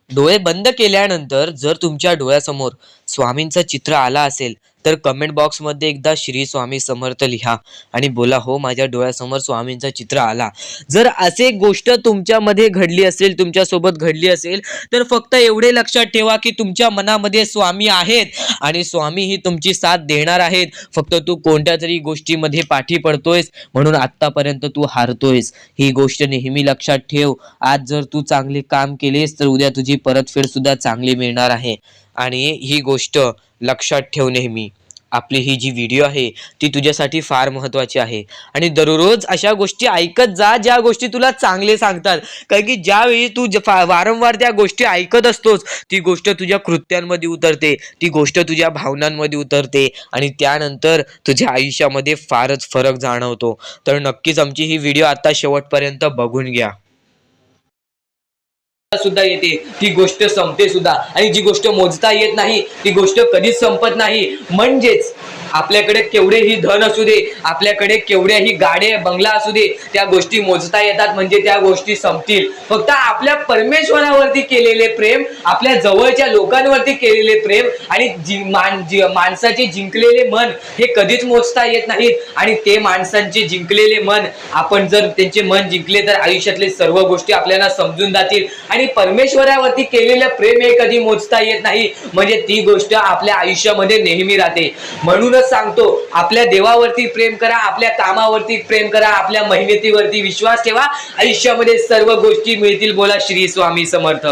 डोळे बंद केल्यानंतर जर तुमच्या डोळ्यासमोर स्वामींचं चित्र आला असेल तर कमेंट बॉक्स मध्ये एकदा श्री स्वामी समर्थ लिहा आणि बोला, हो माझ्या डोळ्यासमोर स्वामींचं चित्र आला. जर असे गोष्ट तुमच्यामध्ये घडली असेल, तुमच्या सोबत घडली असेल, तर फक्त एवढे लक्षात ठेवा की तुमच्या मनामध्ये स्वामी आहेत आणि स्वामी ही तुमची साथ देणार आहेत. फक्त तू कोणत्या तरी गोष्टीमध्ये पाठी पडतोयस म्हणून आतापर्यंत तू हारतोयस. ही गोष्ट नेहमी लक्षात ठेव. आज जर तू चांगले काम केलेस तर उद्या तुझी परतफेड सुद्धा चांगली मिळणार आहे. आणि ही गोष्ट लक्षात ठेव नेहमी. आपली ही जी व्हिडिओ आहे ती तुझ्यासाठी फार महत्त्वाची आहे आणि दररोज अशा गोष्टी ऐकत जा ज्या गोष्टी तुला चांगले सांगतात. कारण की ज्यावेळी तू वारंवार त्या गोष्टी ऐकत असतोस ती गोष्ट तुझ्या कृत्यांमध्ये उतरते, ती गोष्ट तुझ्या भावनांमध्ये उतरते आणि त्यानंतर तुझ्या आयुष्यामध्ये फारच फरक जाणवतो. तर नक्कीच आमची ही व्हिडिओ आता शेवटपर्यंत बघून घ्या. सुद्धा येते, ती गोष्ट संपते सुद्धा आणि जी गोष्ट मोजता येत नाही ती गोष्ट कधीच संपत नाही. म्हणजेच आपल्याकडे केवढेही धन असू दे, आपल्याकडे केवढ्याही गाडे बंगला असू दे, त्या गोष्टी मोजता येतात म्हणजे त्या गोष्टी संपतील. फक्त आपल्या परमेश्वरावरती केलेले प्रेम, आपल्या जवळच्या लोकांवरती केलेले प्रेम आणि माणसाचे जिंकलेले मन हे कधीच मोजता येत नाहीत. आणि ते माणसांचे जिंकलेले मन, आपण जर त्यांचे मन जिंकले तर आयुष्यातले सर्व गोष्टी आपल्याला समजून जातील. आणि परमेश्वरावरती केलेलं प्रेम हे कधी मोजता येत नाही म्हणजे ती गोष्ट आपल्या आयुष्यामध्ये नेहमी राहते. म्हणून सांगतो, आपल्या देवावरती प्रेम करा, आपल्या कामावरती प्रेम करा, आपल्या मेहनतीवरती विश्वास ठेवा, आयुष्यामध्ये सर्व गोष्टी मिळतील. बोला श्री स्वामी समर्थ.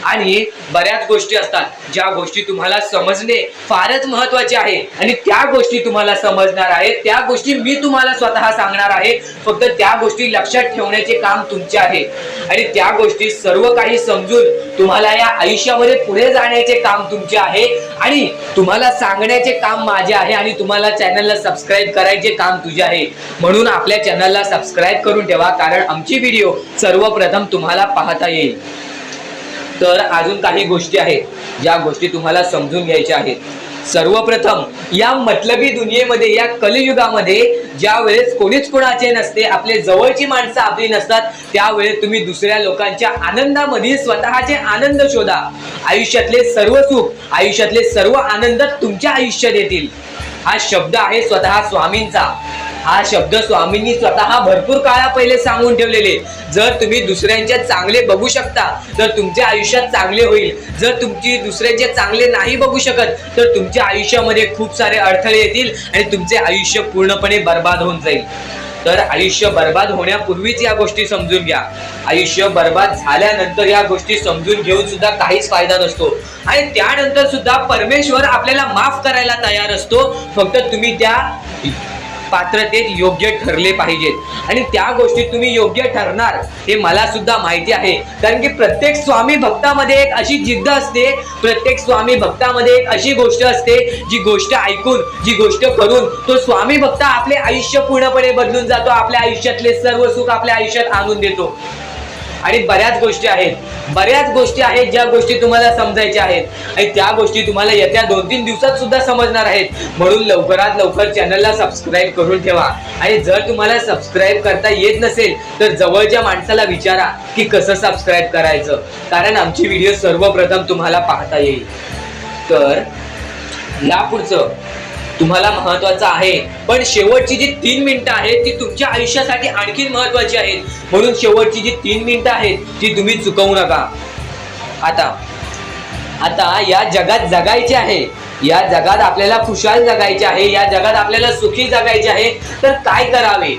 आणि बऱ्याच गोष्टी असतात ज्या गोष्टी तुम्हाला समजणे फारच महत्त्वाचे आहे आणि त्या गोष्टी तुम्हाला समजणार आहेत, त्या गोष्टी मी तुम्हाला स्वतः सांगणार आहे. फक्त त्या गोष्टी लक्षात ठेवण्याचे काम तुमचे आहे आणि त्या गोष्टी सर्व काही समजून तुम्हाला या आयुष्यामध्ये पुढे जाण्याचे काम तुमचे आहे आणि तुम्हाला सांगण्याचे काम माझे आहे आणि तुम्हाला चॅनलला सबस्क्राईब करायचे काम तुझे आहे. म्हणून आपल्या चॅनलला सबस्क्राईब करून ठेवा, कारण आमची व्हिडिओ सर्वप्रथम तुम्हाला पाहता येईल. तर अजून काही गोष्टी आहेत ज्या गोष्टी तुम्हाला समजून घ्यायच्या आहेत. सर्वप्रथम या मतलबी दुनियेमध्ये, या कलियुगामध्ये ज्या वेळेस कोणीच कोणाचे नसते, आपले जवळची माणसं आपली नसतात, त्यावेळेस तुम्ही दुसऱ्या लोकांच्या आनंदामध्ये स्वतःचे आनंद शोधा. आयुष्यातले सर्व सुख, आयुष्यातले सर्व आनंद तुमच्या आयुष्यात येतील. हा शब्द आहे स्वतः स्वामींचा. हा शब्द स्वामींनी स्वतः भरपूर काळा पहिले सांगून ठेवलेले. जर तुम्ही दुसऱ्यांचे चांगले बघू शकता तर तुमच्या आयुष्यात चांगले होईल. जर तुमची दुसऱ्यांचे चांगले नाही बघू शकत तर तुमच्या आयुष्यामध्ये खूप सारे अडथळे येतील आणि तुमचे आयुष्य पूर्णपणे बर्बाद होऊन जाईल. तर आयुष्य बर्बाद होण्यापूर्वीच या गोष्टी समजून घ्या. आयुष्य बर्बाद झाल्यानंतर या गोष्टी समजून घेऊन सुद्धा काहीच फायदा नसतो आणि त्यानंतर सुद्धा परमेश्वर आपल्याला माफ करायला तयार असतो. फक्त तुम्ही त्या पात्रतेत योग्य ठरले पाहिजेत आणि त्या गोष्टी तुम्ही योग्य ठरणार हे मला सुद्धा माहिती आहे. कारण की प्रत्येक स्वामी भक्तामध्ये एक अशी जिद्द असते, प्रत्येक स्वामी भक्तामध्ये एक अशी गोष्ट असते, जी गोष्ट ऐकून, जी गोष्ट करून तो स्वामी भक्त आपले आयुष्य पूर्णपणे बदलून जातो, आपल्या आयुष्यातले सर्व सुख आपल्या आयुष्यात आणून देतो. आणि बऱ्याच गोष्टी आहेत ज्या गोष्टी तुम्हाला समजायच्या आहेत आणि त्या गोष्टी तुम्हाला येत्या 2-3 दिवसात सुद्धा समजणार आहेत. म्हणून लवकरात लवकर चॅनलला सबस्क्राईब करून ठेवा आणि जर तुम्हाला सबस्क्राईब करता येत नसेल तर जवळच्या माणसाला विचारा की कसं सबस्क्राईब करायचं, कारण आमची व्हिडिओ सर्वप्रथम तुम्हाला पाहता येईल. तर यापुढचं तुम्हाला महत्वाचं आहे, पण शेवटची जी 3 मिनिटं आहेत ती तुमच्या आयुष्यासाठी आणखीन महत्वाची आहेत. म्हणून शेवटची जी 3 मिनिटं आहेत ती तुम्ही चुकवू नका. आता या जगात जगायचे आहे, या जगात आपल्याला खुशाल जगायचे आहे, या जगात आपल्याला सुखी जगायचे आहे. तर काय करावे?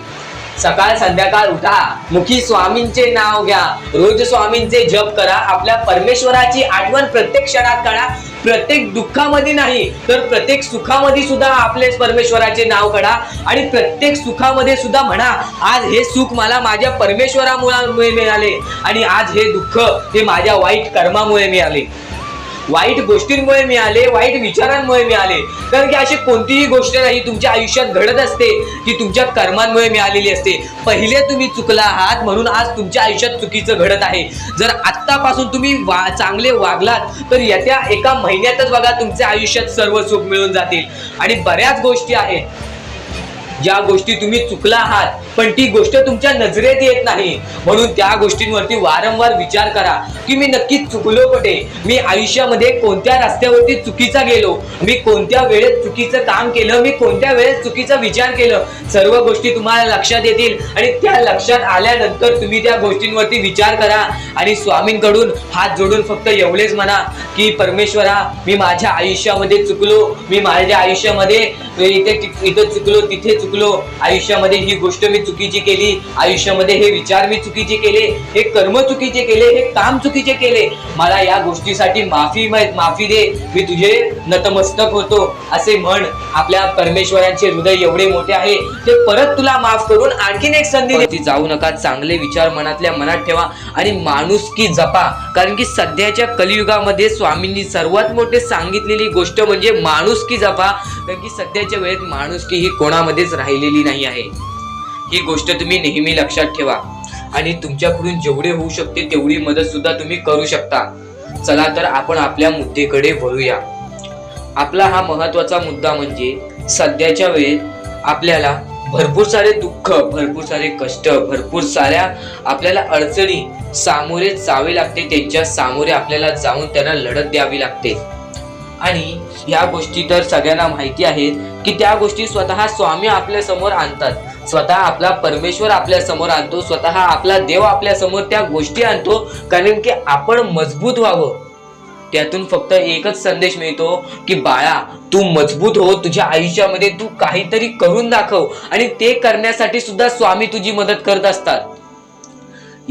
सकाळ संध्याकाळ उठा, मुखी स्वामींचे नाव घ्या, रोज स्वामींचे जप करा, आपल्या परमेश्वराची आठवण प्रत्येक क्षणात करा. प्रत्येक दुःखामध्ये नाही तर प्रत्येक सुखामध्ये सुद्धा आपले परमेश्वराचे नाव काढा आणि प्रत्येक सुखामध्ये सुद्धा म्हणा, आज हे सुख मला माझ्या परमेश्वरामुळे मिळाले आणि आज हे दुःख हे माझ्या वाईट कर्मामुळे मिळाले, वाईट गोष्टींमुळे मिळाले, वाईट विचारांमुळे मिळाले. कारण की अशी कोणतीही गोष्ट नाही तुमच्या आयुष्यात घडत असते की तुमच्या कर्मांमुळे मिळालेली असते. पहिले तुम्ही चुकला आहात म्हणून आज तुमच्या आयुष्यात चुकीचं घडत आहे. जर आत्तापासून तुम्ही चांगले वागलात तर येत्या एका महिन्यातच बघा तुमच्या आयुष्यात सर्व सुख मिळून जातील. आणि बऱ्याच गोष्टी आहेत ज्या गोष्टी तुम्ही चुकला आहात पण ती गोष्ट तुमच्या नजरेत येत नाही, म्हणून त्या गोष्टींवरती वारंवार विचार करा की मी नक्की चुकलो कुठे, मी आयुष्यामध्ये कोणत्या रस्त्यावरती चुकीचा गेलो, मी कोणत्या वेळेत चुकीचं काम केलं, मी कोणत्या वेळेत चुकीचा विचार केलं. सर्व गोष्टी तुम्हाला लक्षात येतील आणि त्या लक्षात आल्यानंतर तुम्ही त्या गोष्टींवरती विचार करा आणि स्वामींकडून हात जोडून फक्त एवढेच म्हणा की परमेश्वरा, मी माझ्या आयुष्यामध्ये चुकलो, मी माझ्या आयुष्यामध्ये इथे चुकलो, तिथे चुकलो, आयुष्यामध्ये ही गोष्ट मी चुकीची केली, आयुष्यामध्ये हे विचार मी चुकीचे केले, हे कर्म चुकीचे केले, हे काम चुकीचे केले, मला या गोष्टीसाठी माफी दे, मी तुझे नतमस्तक होतो असे म्हण. आपल्या परमेश्वरांचे हृदय एवढे मोठे आहे ते परत तुला माफ करून आणखीन एक संधी देते. जाऊ नका, चांगले विचार मनातल्या मनात ठेवा आणि माणुसकी जपा. कारण की सध्याच्या कलियुगामध्ये स्वामींनी सर्वात मोठे सांगितलेली गोष्ट म्हणजे माणुसकी जपा. कारण की सध्याच्या वेळेत माणुसकी ही कोणामध्येच राहिलेली नाही आहे. ही गोष्ट तुम्ही नेहमी लक्षात ठेवा आणि तुमच्याकडून जेवढे होऊ शकते तेवढी मदत सुद्धा तुम्ही करू शकता. चला तर आपण आपल्या मुद्द्याकडे वळूया. आपला हा महत्वाचा मुद्दा म्हणजे सध्याच्या वेळेत आपल्याला भरपूर सारे दुःख, भरपूर सारे कष्ट, भरपूर साऱ्या आपल्याला अडचणी सामोरे जावे लागते. त्यांच्या सामोरे आपल्याला जाऊन त्यांना लढत द्यावी लागते आणि या गोष्टी तर सगळ्यांना माहिती आहेत की त्या गोष्टी स्वतः स्वामी आपल्या समोर आणतात, स्वतः आपला परमेश्वर आपल्या समोर आणतो, स्वतः आपला देव आपल्या समोर त्या गोष्टी आणतो. कारण की आपण मजबूत व्हावं. त्यातून फक्त एकच संदेश मिळतो की बाळा, तू मजबूत हो, तुझ्या आयुष्यामध्ये तू काहीतरी करून दाखव आणि ते करण्यासाठी सुद्धा स्वामी तुझी मदत करत असतात.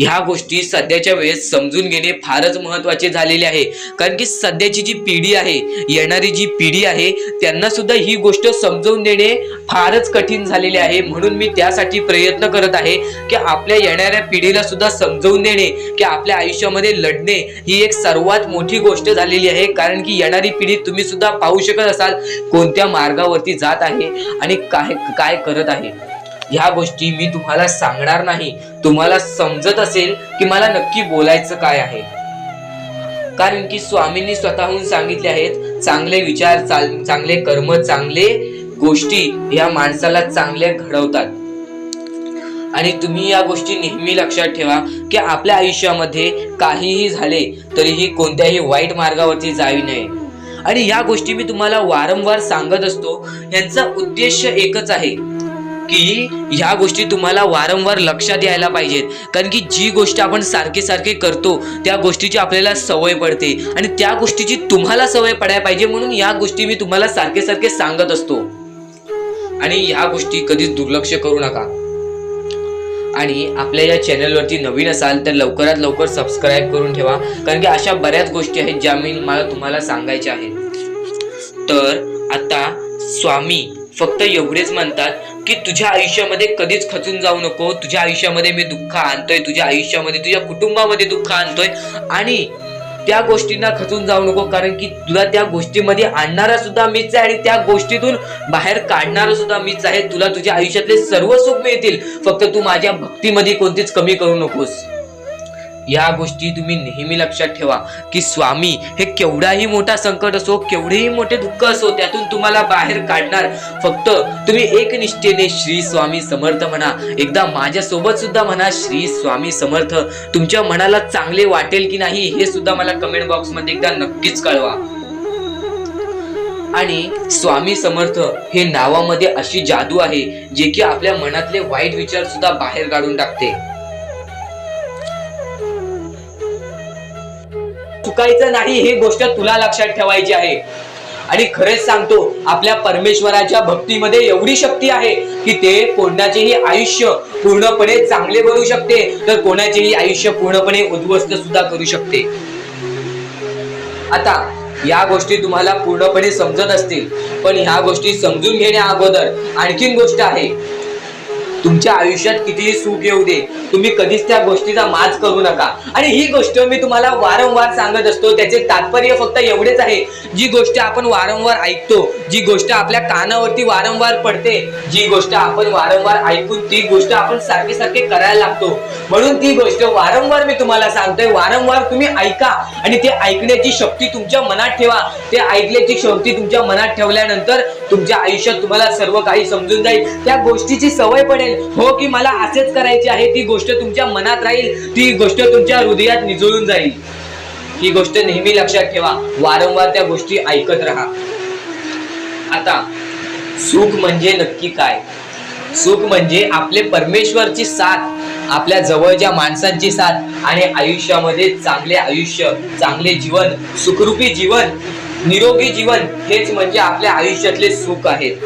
ह्या गोष्टी सध्याच्या वेळेस समजून घेणे फारच महत्त्वाचे झालेले आहे, कारण की सध्याची जी पिढी आहे, येणारी जी पिढी आहे, त्यांना सुद्धा ही गोष्ट समजून देणे फारच कठीण झालेले आहे. म्हणून मी त्यासाठी प्रयत्न करत आहे की आपल्या येणाऱ्या पिढीला सुद्धा समजवून देणे की आपल्या आयुष्यामध्ये लढणे ही एक सर्वात मोठी गोष्ट झालेली आहे. कारण की येणारी पिढी तुम्ही सुद्धा पाहू शकत असाल कोणत्या मार्गावरती जात आहे आणि काय काय करत आहे. ह्या गोष्टी मी तुम्हाला सांगणार नाही. तुम्हाला समजत असेल की मला नक्की बोलायचं काय आहे, कारण की स्वामींनी स्वतःहून सांगितले आहेत, चांगले विचार, चांगले कर्म, चांगले गोष्टी या माणसाला चांगले घडवतात. आणि तुम्ही या गोष्टी नेहमी लक्षात ठेवा की आपल्या आयुष्यामध्ये काहीही झाले तरीही कोणत्याही वाईट मार्गावरती जाऊ नये. आणि या गोष्टी मी तुम्हाला वारंवार सांगत असतो. यांचा उद्देश एकच आहे की ह्या गोष्टी तुम्हाला वारंवार लक्षात यायला पाहिजेत, कारण की जी गोष्ट आपण सारखे सारखे करतो त्या गोष्टीची आपल्याला सवय पडते आणि त्या गोष्टीची तुम्हाला सवय पडायला पाहिजे, म्हणून या गोष्टी मी तुम्हाला सारखे सारखे सांगत असतो. आणि ह्या गोष्टी कधीच दुर्लक्ष करू नका. आणि आपल्या या चॅनलवरती नवीन असाल तर लवकरात लवकर सबस्क्राईब करून ठेवा, कारण की अशा बऱ्याच गोष्टी आहेत ज्या मला तुम्हाला सांगायच्या आहेत. तर आता स्वामी फक्त एवढेच म्हणतात की तुझ्या आयुष्यामध्ये कधीच खचून जाऊ नको. तुझ्या आयुष्यामध्ये मी दुःख आणतोय, तुझ्या आयुष्यामध्ये, तुझ्या कुटुंबामध्ये दुःख आणतोय आणि त्या गोष्टींना खचून जाऊ नको, कारण की तुला त्या गोष्टीमध्ये आणणारा सुद्धा मीच आहे आणि त्या गोष्टीतून बाहेर काढणारा सुद्धा मीच आहे. तुला तुझ्या आयुष्यातले सर्व सुख मिळतील, फक्त तू माझ्या भक्तीमध्ये कोणतीच कमी करू नकोस. या गोष्टी तुम्ही नेहमी लक्षात ठेवा की स्वामी हे केवढाही मोठा संकट असो, केवढेही मोठे दुःख असो, त्यातून तुम्हाला बाहेर काढणार. फक्त तुम्ही एक निष्ठेने श्री स्वामी समर्थ म्हणा. एकदा माझ्या सोबत सुद्धा म्हणा श्री स्वामी समर्थ. तुमच्या मनाला चांगले वाटेल की नाही हे सुद्धा मला कमेंट बॉक्स मध्ये एकदा नक्कीच कळवा. आणि स्वामी समर्थ हे नावामध्ये अशी जादू आहे जे की आपल्या मनातले वाईट विचार सुद्धा बाहेर काढून टाकते. चुकायचं नाही ही गोष्ट तुला लक्षात ठेवायची आहे. आणि खरेच सांगतो, आपल्या परमेश्वराच्या भक्तीमध्ये एवढी शक्ती आहे की ते कोणाचेही आयुष्य पूर्णपणे चांगले बनवू शकते, तर कोणाचेही आयुष्य पूर्णपणे उद्ध्वस्त सुद्धा करू शकते. आता या गोष्टी तुम्हाला पूर्णपणे समजत असतील, पण ह्या गोष्टी समजून घेण्या अगोदर आणखीन गोष्ट आहे. तुमच्या आयुष्यात कितीही सुख येऊ दे, तुम्ही कधीच त्या गोष्टीचा माज करू नका. आणि ही गोष्ट मी तुम्हाला वारंवार सांगत असतो. त्याचे तात्पर्य फक्त एवढेच आहे, जी गोष्ट आपण वारंवार ऐकतो, जी गोष्ट आपल्या कानावरती वारंवार पडते, जी गोष्ट आपण वारंवार ऐकून ती गोष्ट आपण सारखे सारखे करायला लागतो, म्हणून ती गोष्ट वारंवार मी तुम्हाला सांगतोय. वारंवार तुम्ही ऐका आणि ते ऐकण्याची शक्ती तुमच्या मनात ठेवा. ते ऐकण्याची शक्ती तुमच्या मनात ठेवल्यानंतर तुमच्या आयुष्यात तुम्हाला सर्व काही समजून जाईल. त्या गोष्टीची सवय पडेल, हो की मला असेच करायचे आहे. ती गोष्ट तुमच्या मनात राहील, ती गोष्ट तुमच्या हृदयात निजळून जाईल. ही गोष्ट नेहमी लक्षात ठेवा. वारंवार त्या गोष्टी ऐकत राहा. आता सुख म्हणजे नक्की काय? सुख म्हणजे आपले परमेश्वरची साथ, आपल्या जवळच्या माणसांची साथ आणि आयुष्यामध्ये चांगले आयुष्य, चांगले जीवन, सुखरूपी जीवन, निरोगी जीवन, हेच म्हणजे आपल्या आयुष्यातले सुख आहेत.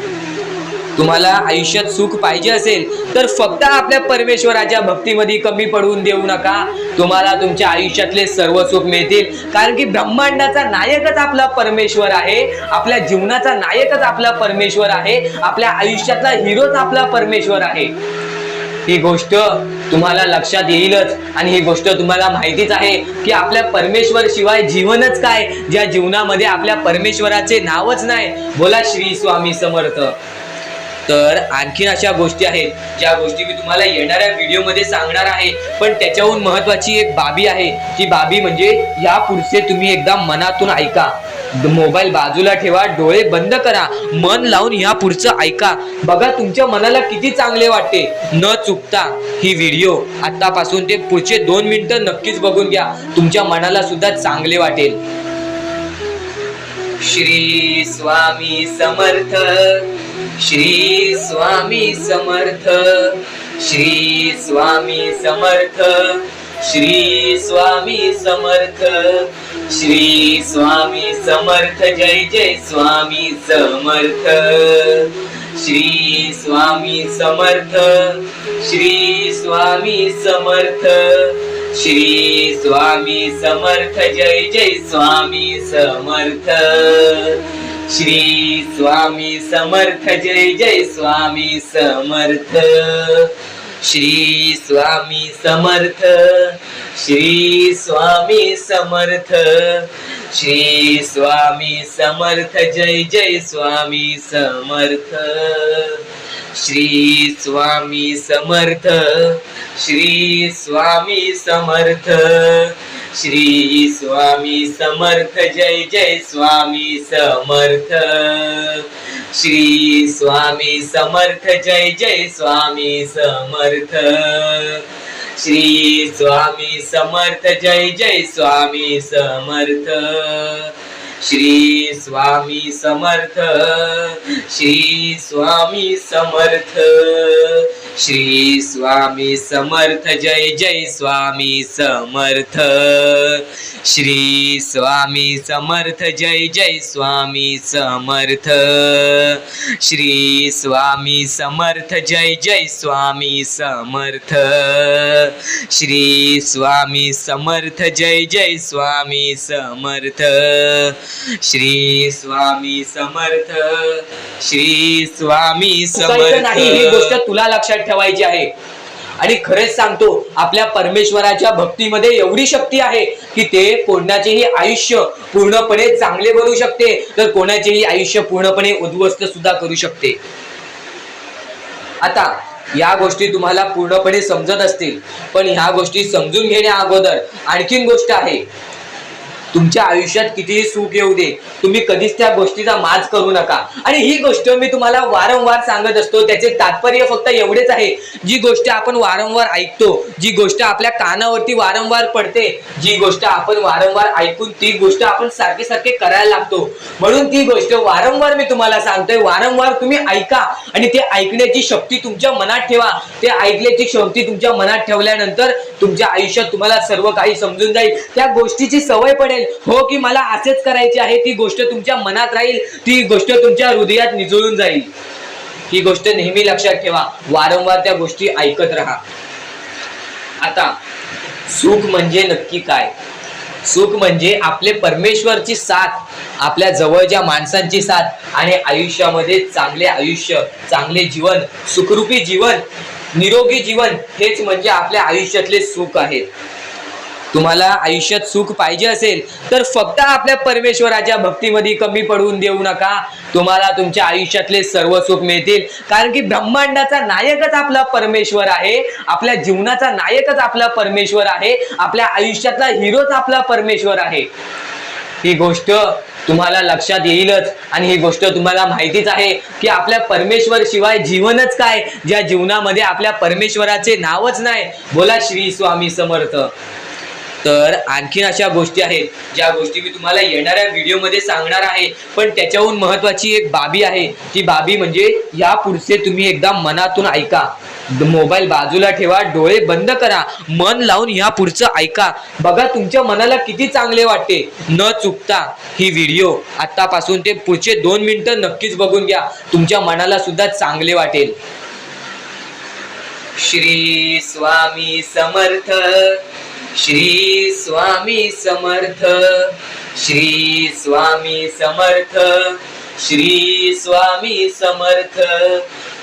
तुम्हाला आयुष्यात सुख पाहिजे असेल तर फक्त आपल्या परमेश्वराच्या भक्तीमध्ये कमी पडून देऊ नका. तुम्हाला तुमच्या आयुष्यातले सर्व सुख मिळतील, कारण की ब्रह्मांडाचा नायकच आपला परमेश्वर आहे. आपल्या जीवनाचा नायकच आपला परमेश्वर आहे. आपल्या आयुष्यातला हिरोच आपला परमेश्वर आहे. ही गोष्ट तुम्हाला लक्षात येईलच. आणि ही गोष्ट तुम्हाला माहितीच आहे की आपल्या परमेश्वर शिवाय जीवनच काय, ज्या जीवनामध्ये आपल्या परमेश्वराचे नावच नाही. बोला श्री स्वामी समर्थ. तर आणखीन अशा गोष्टी आहेत ज्या गोष्टी मी तुम्हाला येणाऱ्या व्हिडिओमध्ये सांगणार आहे, पण त्याच्याहून महत्वाची एक बाबी आहे. ती बाबी म्हणजे या पुढचे तुम्ही एकदा मनातून ऐका. मोबाईल बाजूला ठेवा, डोळे बंद करा, मन लावून या पुढचं ऐका. बघा तुमच्या मनाला किती चांगले वाटते. न चुकता ही व्हिडिओ आतापासून ते पुढचे 2 मिनिटं नक्कीच बघून घ्या. तुमच्या मनाला सुद्धा चांगले वाटेल. श्री स्वामी समर्थ, श्री स्वामी समर्थ, श्री स्वामी समर्थ, श्री स्वामी समर्थ, श्री स्वामी समर्थ. जय जय स्वामी समर्थ. श्री स्वामी समर्थ, श्री स्वामी समर्थ, श्री स्वामी समर्थ, जय जय स्वामी समर्थ, श्री स्वामी समर्थ, जय जय स्वामी समर्थ, श्री स्वामी समर्थ, श्री स्वामी समर्थ, श्री स्वामी समर्थ, जय जय स्वामी समर्थ, श्री स्वामी समर्थ, श्री स्वामी समर्थ, श्री स्वामी समर्थ, जय जय स्वामी समर्थ, श्री स्वामी समर्थ, जय जय स्वामी समर्थ, श्री स्वामी समर्थ, जय जय स्वामी समर्थ, श्री स्वामी समर्थ, श्री स्वामी समर्थ, श्री स्वामी समर्थ, जय जय स्वामी समर्थ, श्री स्वामी समर्थ, जय जय स्वामी समर्थ, श्री स्वामी समर्थ, जय जय स्वामी समर्थ, श्री स्वामी समर्थ, जय जय स्वामी समर्थ, श्री स्वामी समर्थ, श्री स्वामी समर्थ. नाही, ही गोष्ट तुला लक्षात ठेवायची आहे. आणि खरेच सांगतो, आपल्या परमेश्वराच्या भक्तीमध्ये एवढी शक्ती आहे की ते कोणाचेही आयुष्य पूर्णपणे चांगले बनवू शकते, तर कोणाचेही आयुष्य पूर्णपणे उद्ध्वस्त सुद्धा करू शकते. आता या गोष्टी तुम्हाला पूर्णपणे समजत असतील, पण ह्या गोष्टी समजून घेण्या अगोदर आणखीन गोष्ट आहे. तुमच्या आयुष्यात कितीही सुख येऊ दे, तुम्ही कधीच त्या गोष्टीचा माज करू नका. आणि ही गोष्ट मी तुम्हाला वारंवार सांगत असतो. त्याचे तात्पर्य फक्त एवढेच आहे, जी गोष्ट आपण वारंवार ऐकतो, जी गोष्ट आपल्या कानावरती वारंवार पडते, जी गोष्ट आपण वारंवार ऐकून ती गोष्ट आपण सारखे सारखे करायला लागतो, म्हणून ती गोष्ट वारंवार मी तुम्हाला सांगतोय. वारंवार तुम्ही ऐका आणि ते ऐकण्याची शक्ती तुमच्या मनात ठेवा. ते ऐकण्याची शक्ती तुमच्या मनात ठेवल्यानंतर तुमच्या आयुष्यात तुम्हाला सर्व काही समजून जाईल. त्या गोष्टीची सवय पडेल, हो की मला असेच करायचे आहे. ती गोष्ट तुमच्या मनात राहील, ती गोष्ट तुमच्या हृदयात निजळून जाईल. ही गोष्ट नेहमी लक्षात ठेवा. वारंवार त्या गोष्टी ऐकत राहा. आता सुख म्हणजे नक्की काय? सुख म्हणजे आपले परमेश्वरची साथ, आपल्या जवळच्या माणसांची साथ आणि आयुष्यामध्ये चांगले आयुष्य, चांगले जीवन, सुखरूपी जीवन, निरोगी जीवन, हेच म्हणजे आपल्या आयुष्यातले सुख आहे. तुम्हाला आयुष्यात सुख पाहिजे असेल तर फक्त आपल्या परमेश्वराच्या भक्तीमध्ये कमी पडून देऊ नका. तुम्हाला तुमच्या आयुष्यातले सर्व सुख मिळतील, कारण की ब्रह्मांडाचा नायकच आपला परमेश्वर आहे. आपल्या जीवनाचा नायकच आपला परमेश्वर आहे. आपल्या आयुष्यातला हिरोच आपला परमेश्वर आहे. ही गोष्ट तुम्हाला लक्षात येईलच. आणि ही गोष्ट तुम्हाला माहितीच आहे की आपल्या परमेश्वर शिवाय जीवनच काय, ज्या जीवनामध्ये आपल्या परमेश्वराचे नावच नाही. बोला श्री स्वामी समर्थ. तर आणखीन अशा गोष्टी आहेत ज्या गोष्टी मी तुम्हाला येणाऱ्या व्हिडिओमध्ये सांगणार आहे. पण त्याच्याहून महत्वाची एक बाबी आहे. ती बाबी म्हणजे या पुढचे तुम्ही एकदा मनातून ऐका. मोबाईल बाजूला ठेवा, डोळे बंद करा, मन लावून या पुढचं ऐका. बघा तुमच्या मनाला किती चांगले वाटते. न चुकता ही व्हिडिओ आतापासून ते पुढचे 2 मिनिटं नक्कीच बघून घ्या. तुमच्या मनाला सुद्धा चांगले वाटेल. श्री स्वामी समर्थ, श्री स्वामी समर्थ, श्री स्वामी समर्थ, श्री स्वामी समर्थ,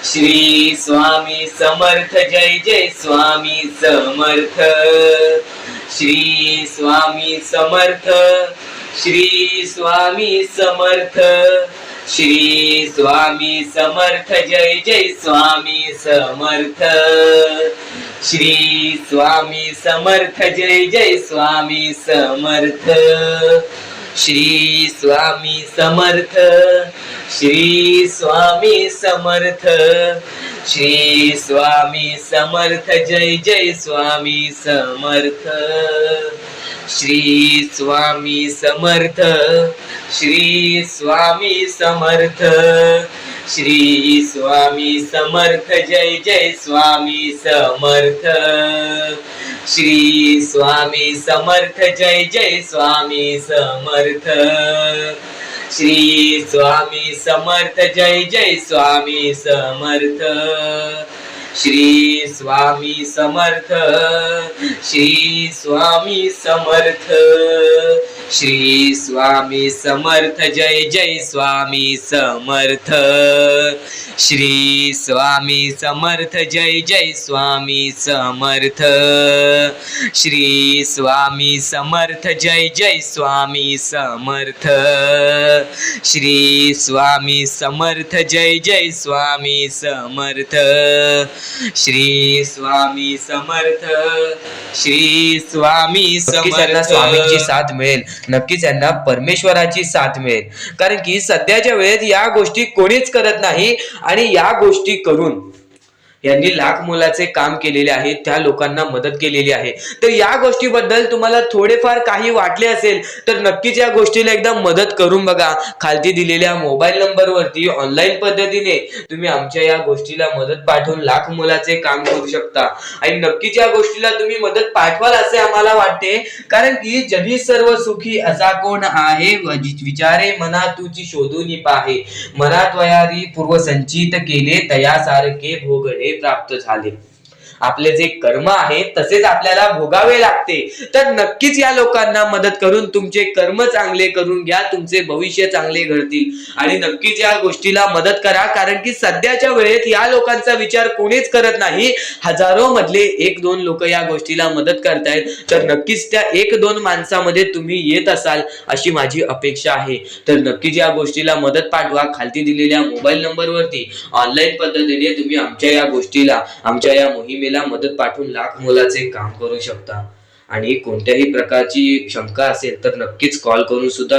श्री स्वामी समर्थ, जय जय स्वामी समर्थ, श्री स्वामी समर्थ, श्री स्वामी समर्थ, श्री स्वामी समर्थ, जय जय स्वामी समर्थ, श्री स्वामी समर्थ, जय जय स्वामी समर्थ, श्री स्वामी समर्थ, श्री स्वामी समर्थ, श्री स्वामी समर्थ, जय जय स्वामी समर्थ, श्री स्वामी समर्थ, श्री स्वामी समर्थ, श्री स्वामी समर्थ, जय जय स्वामी समर्थ, श्री स्वामी समर्थ, जय जय स्वामी समर्थ, श्री स्वामी समर्थ जय जय स्वामी समर्थ श्री स्वामी समर्थ श्री स्वामी समर्थ श्री स्वामी समर्थ जय जय स्वामी समर्थ श्री स्वामी समर्थ जय जय स्वामी समर्थ श्री स्वामी समर्थ जय जय स्वामी समर्थ श्री स्वामी समर्थ जय जय स्वामी समर्थ श्री स्वामी समर्थ श्री स्वामी समर्थ. स्वामींची साथ मिळेल, नक्कीच यांना परमेश्वराची साथ मिळेल. कारण की सध्याच्या वेळेत या गोष्टी कोणीच करत नाही आणि या गोष्टी करून यांनी लाख मोलाचे काम केलेले आहे, त्या लोकांना मदत केलेली आहे. तर या गोष्टीबद्दल तुम्हाला थोडेफार काही वाटले असेल तर नक्कीच या गोष्टीला एकदा मदत करून बघा. खालती दिलेल्या मोबाईल नंबरवरती ऑनलाईन पद्धतीने तुम्ही आमच्या या गोष्टीला मदत पाठवून लाख मोलाचे काम करू शकता आणि नक्कीच या गोष्टीला तुम्ही मदत पाठवाल असे आम्हाला वाटते. कारण की जगी सर्व सुखी असा कोण आहे, विचारे मना तुझी शोधून पाहे, मनात वयारी पूर्व संचित केले तयासारखे भोगणे प्राप्त झाले. आपले जे कर्म आहे तसेच आपल्याला भोगावे लागते. तर नक्कीच या लोकांना मदत करून तुमचे कर्म चांगले करून घ्या, तुमचे भविष्य चांगले घडतील आणि नक्कीच या गोष्टीला मदत करा. कारण की सध्याच्या वेळेत या लोकांचा विचार कोणीच करत नाही. हजारो मधले 1-2 लोक या गोष्टीला मदत करतायत. तर नक्कीच त्या 1-2 माणसामध्ये तुम्ही येत असाल अशी माझी अपेक्षा आहे. तर नक्कीच या गोष्टीला मदत पाठवा. खालती दिलेल्या मोबाईल नंबरवरती ऑनलाईन पद्धतीने तुम्ही आमच्या या गोष्टीला, आमच्या या मोहिमेला मदत पाठवून लाख मोलाचे काम करू शकता. आणि कोणत्याही प्रकारची शंका असेल तर नक्कीच कॉल करून सुद्धा